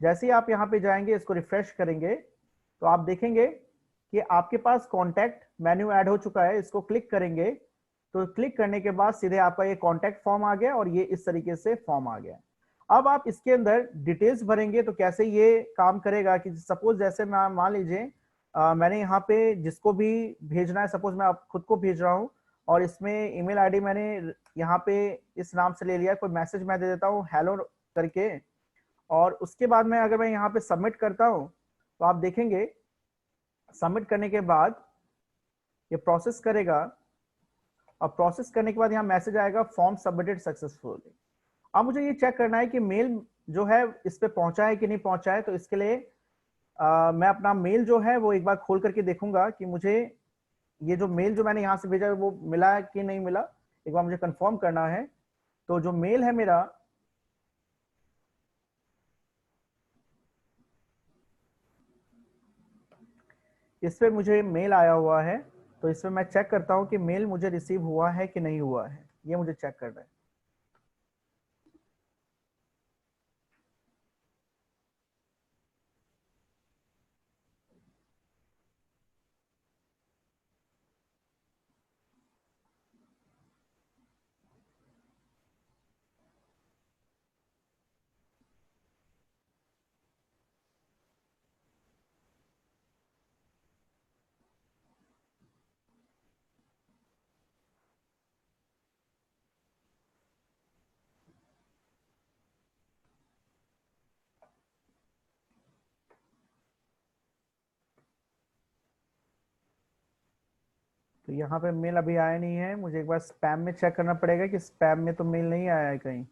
जैसे ही आप यहाँ पे जाएंगे, इसको रिफ्रेश करेंगे तो आप देखेंगे कि आपके पास कॉन्टैक्ट मेन्यू ऐड हो चुका है। इसको क्लिक करेंगे तो क्लिक करने के बाद सीधे आपका ये कॉन्टैक्ट फॉर्म आ गया और ये इस तरीके से फॉर्म आ गया। अब आप इसके अंदर डिटेल्स भरेंगे तो कैसे ये काम करेगा कि सपोज जैसे मैं मान लीजिए मैंने यहाँ पे जिसको भी भेजना है, सपोज मैं आप खुद को भेज रहा हूँ और इसमें ईमेल आईडी मैंने यहाँ पे इस नाम से ले लिया, कोई मैसेज मैं दे देता हूँ हेलो करके, और उसके बाद में अगर मैं यहाँ पे सबमिट करता हूँ तो आप देखेंगे सबमिट करने के बाद ये प्रोसेस करेगा, और प्रोसेस करने के बाद यहाँ मैसेज आएगा फॉर्म सबमिटेड सक्सेसफुली। अब मुझे ये चेक करना है कि मेल जो है इस पे पहुंचा है कि नहीं पहुंचा है, तो इसके लिए मैं अपना मेल जो है वो एक बार खोल करके देखूंगा कि मुझे ये जो मेल जो मैंने यहाँ से भेजा है वो मिला है कि नहीं मिला, एक बार मुझे कंफर्म करना है। तो जो मेल है मेरा, इस पे मुझे मेल आया हुआ है, तो इसमें मैं चेक करता हूँ कि मेल मुझे रिसीव हुआ है कि नहीं हुआ है, ये मुझे चेक करना है। तो यहाँ पे मेल अभी आया नहीं है, मुझे एक बार स्पैम में चेक करना पड़ेगा कि स्पैम में तो मेल नहीं आया है कहीं।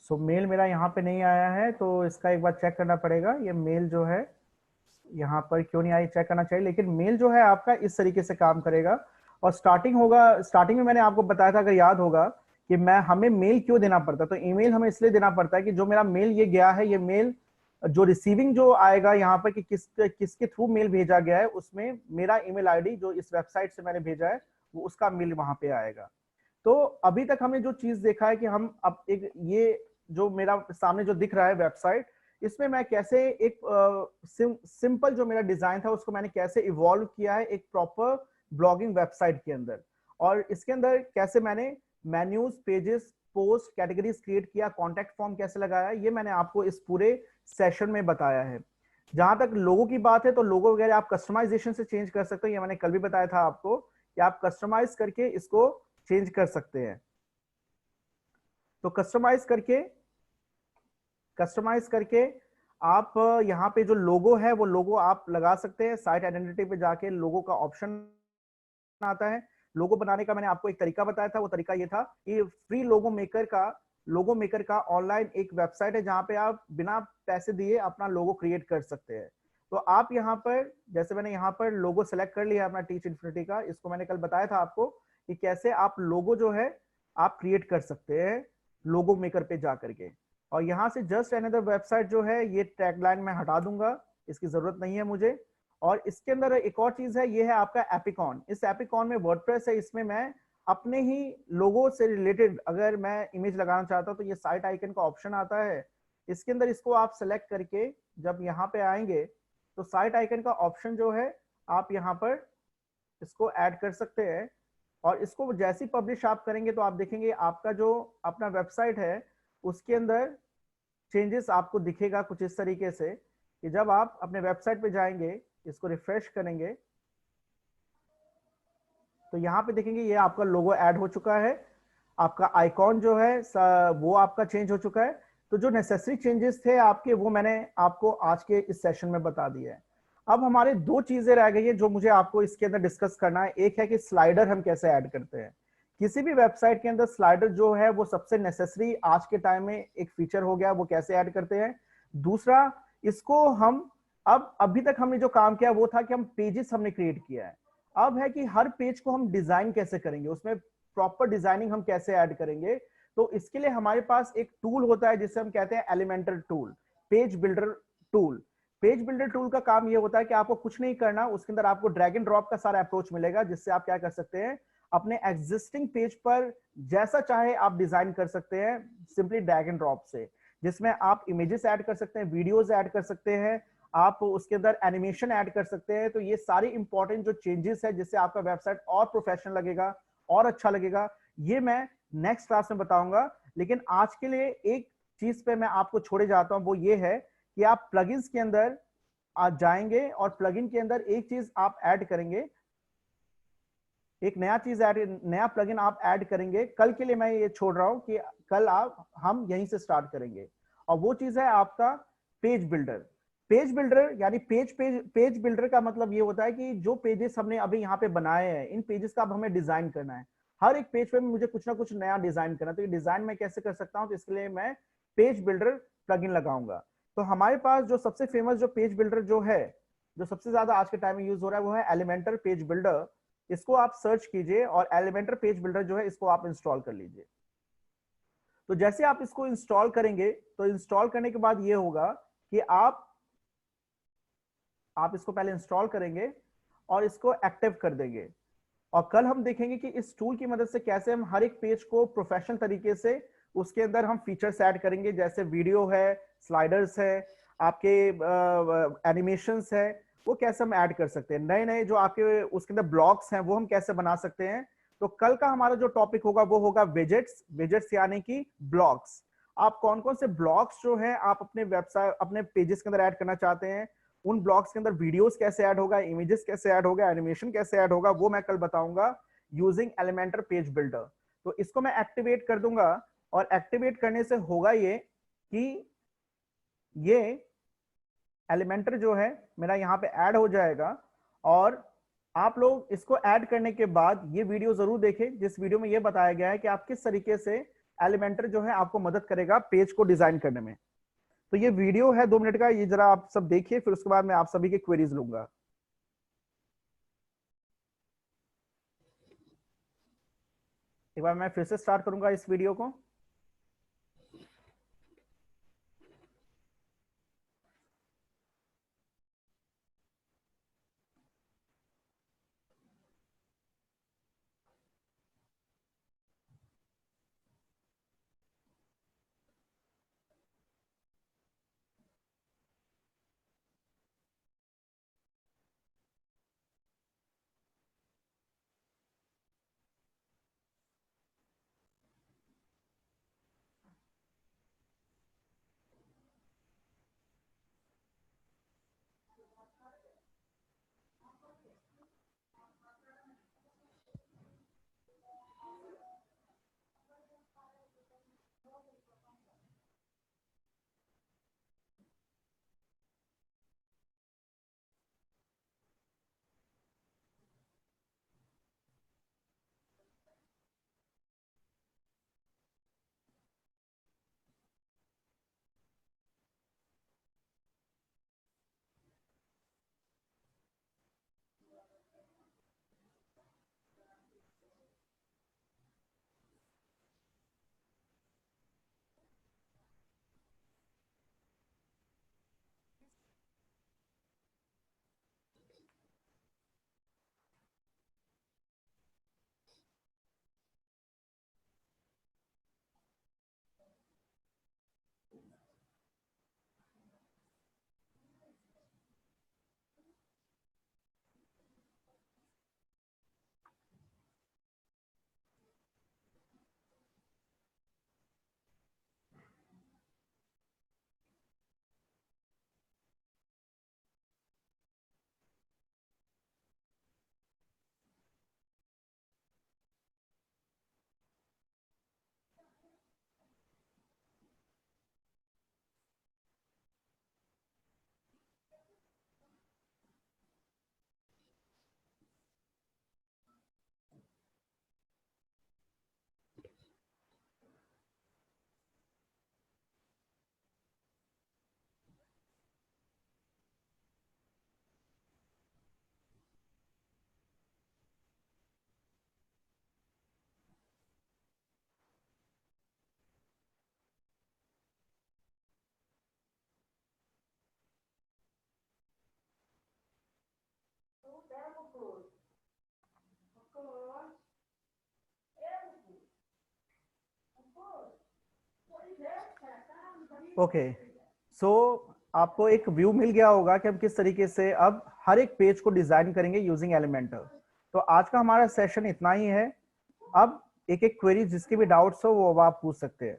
सो मेल मेरा यहाँ पे नहीं आया है, तो इसका एक बार चेक करना पड़ेगा ये मेल जो है यहाँ पर क्यों नहीं आई, चेक करना चाहिए। लेकिन मेल जो है आपका इस तरीके से काम करेगा, और स्टार्टिंग होगा, स्टार्टिंग में मैंने आपको बताया था अगर याद होगा कि मैं हमें मेल क्यों देना पड़ता है, तो ईमेल हमें इसलिए देना पड़ता है कि जो मेरा मेल ये गया है, ये मेल जो रिसीविंग जो आएगा यहाँ पर कि किसके थ्रू मेल भेजा गया है, उसमें मेरा ईमेल आईडी जो इस वेबसाइट से मैंने भेजा है वो उसका मेल वहां पे आएगा। तो अभी तक हमने जो चीज देखा है कि हम अब एक ये जो मेरा सामने जो दिख रहा है वेबसाइट, इसमें मैं कैसे एक सिंपल जो मेरा डिजाइन था उसको मैंने कैसे इवॉल्व किया है एक प्रॉपर ब्लॉगिंग वेबसाइट के अंदर, और इसके अंदर कैसे मैंने menus, pages, post, categories create किया, कॉन्टेक्ट फॉर्म कैसे लगाया, ये मैंने आपको इस पूरे सेशन में बताया है। जहां तक लोगों की बात है तो लोगो वगैरह आप कस्टमाइजेशन से चेंज कर सकते हो, ये मैंने कल भी बताया था आपको कि आप कस्टमाइज करके इसको चेंज कर सकते हैं। तो कस्टमाइज करके आप यहाँ पे जो लोगो है वो लोगो आप लगा सकते हैं। साइट आइडेंटिटी पे जाके लोगो का ऑप्शन आता है। लोगो बनाने का मैंने आपको एक तरीका बताया था, वो तरीका ये था कि फ्री लोगो मेकर का ऑनलाइन एक वेबसाइट है जहां पे आप बिना पैसे दिए अपना लोगो क्रिएट कर सकते हैं। तो आप यहाँ पर, जैसे मैंने यहाँ पर लोगो सेलेक्ट कर लिया अपना टीच इन्फिनिटी का, इसको मैंने कल बताया था आपको कि कैसे आप लोगो जो है आप क्रिएट कर सकते हैं लोगो मेकर पे जा करके। और यहाँ से जस्ट अनदर वेबसाइट जो है ये टैगलाइन मैं हटा दूंगा, इसकी जरूरत नहीं है मुझे। और इसके अंदर एक और चीज है, ये है आपका एपिकॉन। इस एपिकॉन में वर्डप्रेस है, इसमें मैं अपने ही लोगो से रिलेटेड अगर मैं इमेज लगाना चाहता हूं तो ये साइट आइकन का ऑप्शन आता है, इसके अंदर इसको आप सेलेक्ट करके जब यहाँ पे आएंगे तो साइट आइकन का ऑप्शन जो है आप यहाँ पर इसको ऐड कर सकते हैं। और इसको जैसे पब्लिश आप करेंगे तो आप देखेंगे आपका जो अपना वेबसाइट है उसके अंदर चेंजेस आपको दिखेगा कुछ इस तरीके से कि जब आप अपने वेबसाइट पे जाएंगे, इसको रिफ्रेश करेंगे तो यहाँ पे देखेंगे ये आपका लोगो ऐड हो चुका है, आपका आइकॉन जो है वो आपका चेंज हो चुका है। तो जो नेसेसरी चेंजेस थे आपके वो मैंने आपको आज के इस सेशन में बता दिया है। अब हमारे दो चीजें रह गई है जो मुझे आपको इसके अंदर डिस्कस करना है। एक है कि स्लाइडर हम कैसे ऐड करते हैं। किसी भी वेबसाइट के अंदर स्लाइडर जो है वो सबसे नेसेसरी आज के टाइम में एक फीचर हो गया, वो कैसे ऐड करते हैं। दूसरा, इसको हम अब अभी तक हमने जो काम किया वो था कि हम पेजेस हमने क्रिएट किया है। अब है कि हर पेज को हम डिजाइन कैसे करेंगे, उसमें प्रॉपर डिजाइनिंग हम कैसे ऐड करेंगे। तो इसके लिए हमारे पास एक टूल होता है जिसे हम कहते हैं Elementor tool, page builder tool. Page builder tool का काम ये होता है कि आपको कुछ नहीं करना, उसके अंदर आपको ड्रैग एंड ड्रॉप का सारा अप्रोच मिलेगा जिससे आप क्या कर सकते हैं, अपने एग्जिस्टिंग पेज पर जैसा चाहे आप डिजाइन कर सकते हैं सिंपली ड्रैग एंड ड्रॉप से, जिसमें आप इमेजेस ऐड कर सकते हैं, वीडियोस ऐड कर सकते हैं, आप उसके अंदर एनिमेशन ऐड कर सकते हैं। तो ये सारी इंपॉर्टेंट जो चेंजेस है जिससे आपका वेबसाइट और प्रोफेशनल लगेगा और अच्छा लगेगा, ये मैं नेक्स्ट क्लास में बताऊंगा। लेकिन आज के लिए एक चीज पे मैं आपको छोड़े जाता हूं, वो ये है कि आप प्लगइन्स के अंदर आज जाएंगे और प्लगइन के अंदर एक चीज आप ऐड करेंगे, एक नया चीज ऐड, नया प्लगइन आप ऐड करेंगे। कल के लिए मैं ये छोड़ रहा हूं कि कल आप हम यहीं से स्टार्ट करेंगे, और वो चीज है आपका पेज बिल्डर। पेज बिल्डर यानी पेज बिल्डर का मतलब ये होता है कि जो पेजेस हमने अभी यहाँ पे बनाए हैं, इन पेजेस का अब हमें डिजाइन करना है। हर एक पेज पे मुझे कुछ ना कुछ नया डिजाइन करना है, तो ये डिजाइन मैं कैसे कर सकता हूँ, तो इसके लिए मैं पेज बिल्डर प्लगइन लगाऊंगा। तो हमारे पास जो सबसे फेमस जो पेज बिल्डर जो है, जो सबसे ज्यादा आज के टाइम में यूज हो रहा है, वो है एलिमेंटर पेज बिल्डर। इसको आप सर्च कीजिए और एलिमेंटर पेज बिल्डर जो है इसको आप इंस्टॉल कर लीजिए। तो जैसे आप इसको इंस्टॉल करेंगे, तो इंस्टॉल करने के बाद ये होगा कि आप इसको पहले इंस्टॉल करेंगे और इसको एक्टिव कर देंगे। और कल हम देखेंगे कि इस टूल की मदद से कैसे हम हर एक पेज को प्रोफेशनल तरीके से उसके अंदर हम फीचर्स ऐड करेंगे, जैसे वीडियो है, स्लाइडर्स है, आपके एनिमेशंस है, वो कैसे हम ऐड कर सकते हैं। नए नए जो आपके उसके अंदर ब्लॉग्स हैं वो हम कैसे बना सकते हैं। तो कल का हमारा जो टॉपिक होगा वो होगा विजेट्स। विजेट्स यानी कि ब्लॉग्स। आप कौन कौन से ब्लॉग्स जो है आप अपने वेबसाइट अपने पेजेस के अंदर ऐड करना चाहते हैं, उन ब्लॉग्स के अंदर वीडियोस कैसे ऐड होगा, इमेजेस कैसे ऐड होगा, एनिमेशन कैसे ऐड होगा, वो मैं कल बताऊंगा यूजिंग एलिमेंटर पेज बिल्डर। तो इसको मैं एक्टिवेट कर दूंगा, और एक्टिवेट करने से होगा ये कि ये एलिमेंटर जो है मेरा यहाँ पे ऐड हो जाएगा। और आप लोग इसको ऐड करने के बाद ये वीडियो जरूर देखें, जिस वीडियो में ये बताया गया है कि आप किस तरीके से एलिमेंटर जो है आपको मदद करेगा पेज को डिजाइन करने में। तो ये वीडियो है 2 मिनट का, ये जरा आप सब देखिए, फिर उसके बाद मैं आप सभी के क्वेरीज लूंगा। एक बार मैं फिर से स्टार्ट करूंगा इस वीडियो को। ओके, सो आपको एक व्यू मिल गया होगा कि हम किस तरीके से अब हर एक पेज को डिजाइन करेंगे यूजिंग एलिमेंटर। तो आज का हमारा सेशन इतना ही है। अब एक एक क्वेरी जिसके भी डाउट्स हो वो आप पूछ सकते हैं।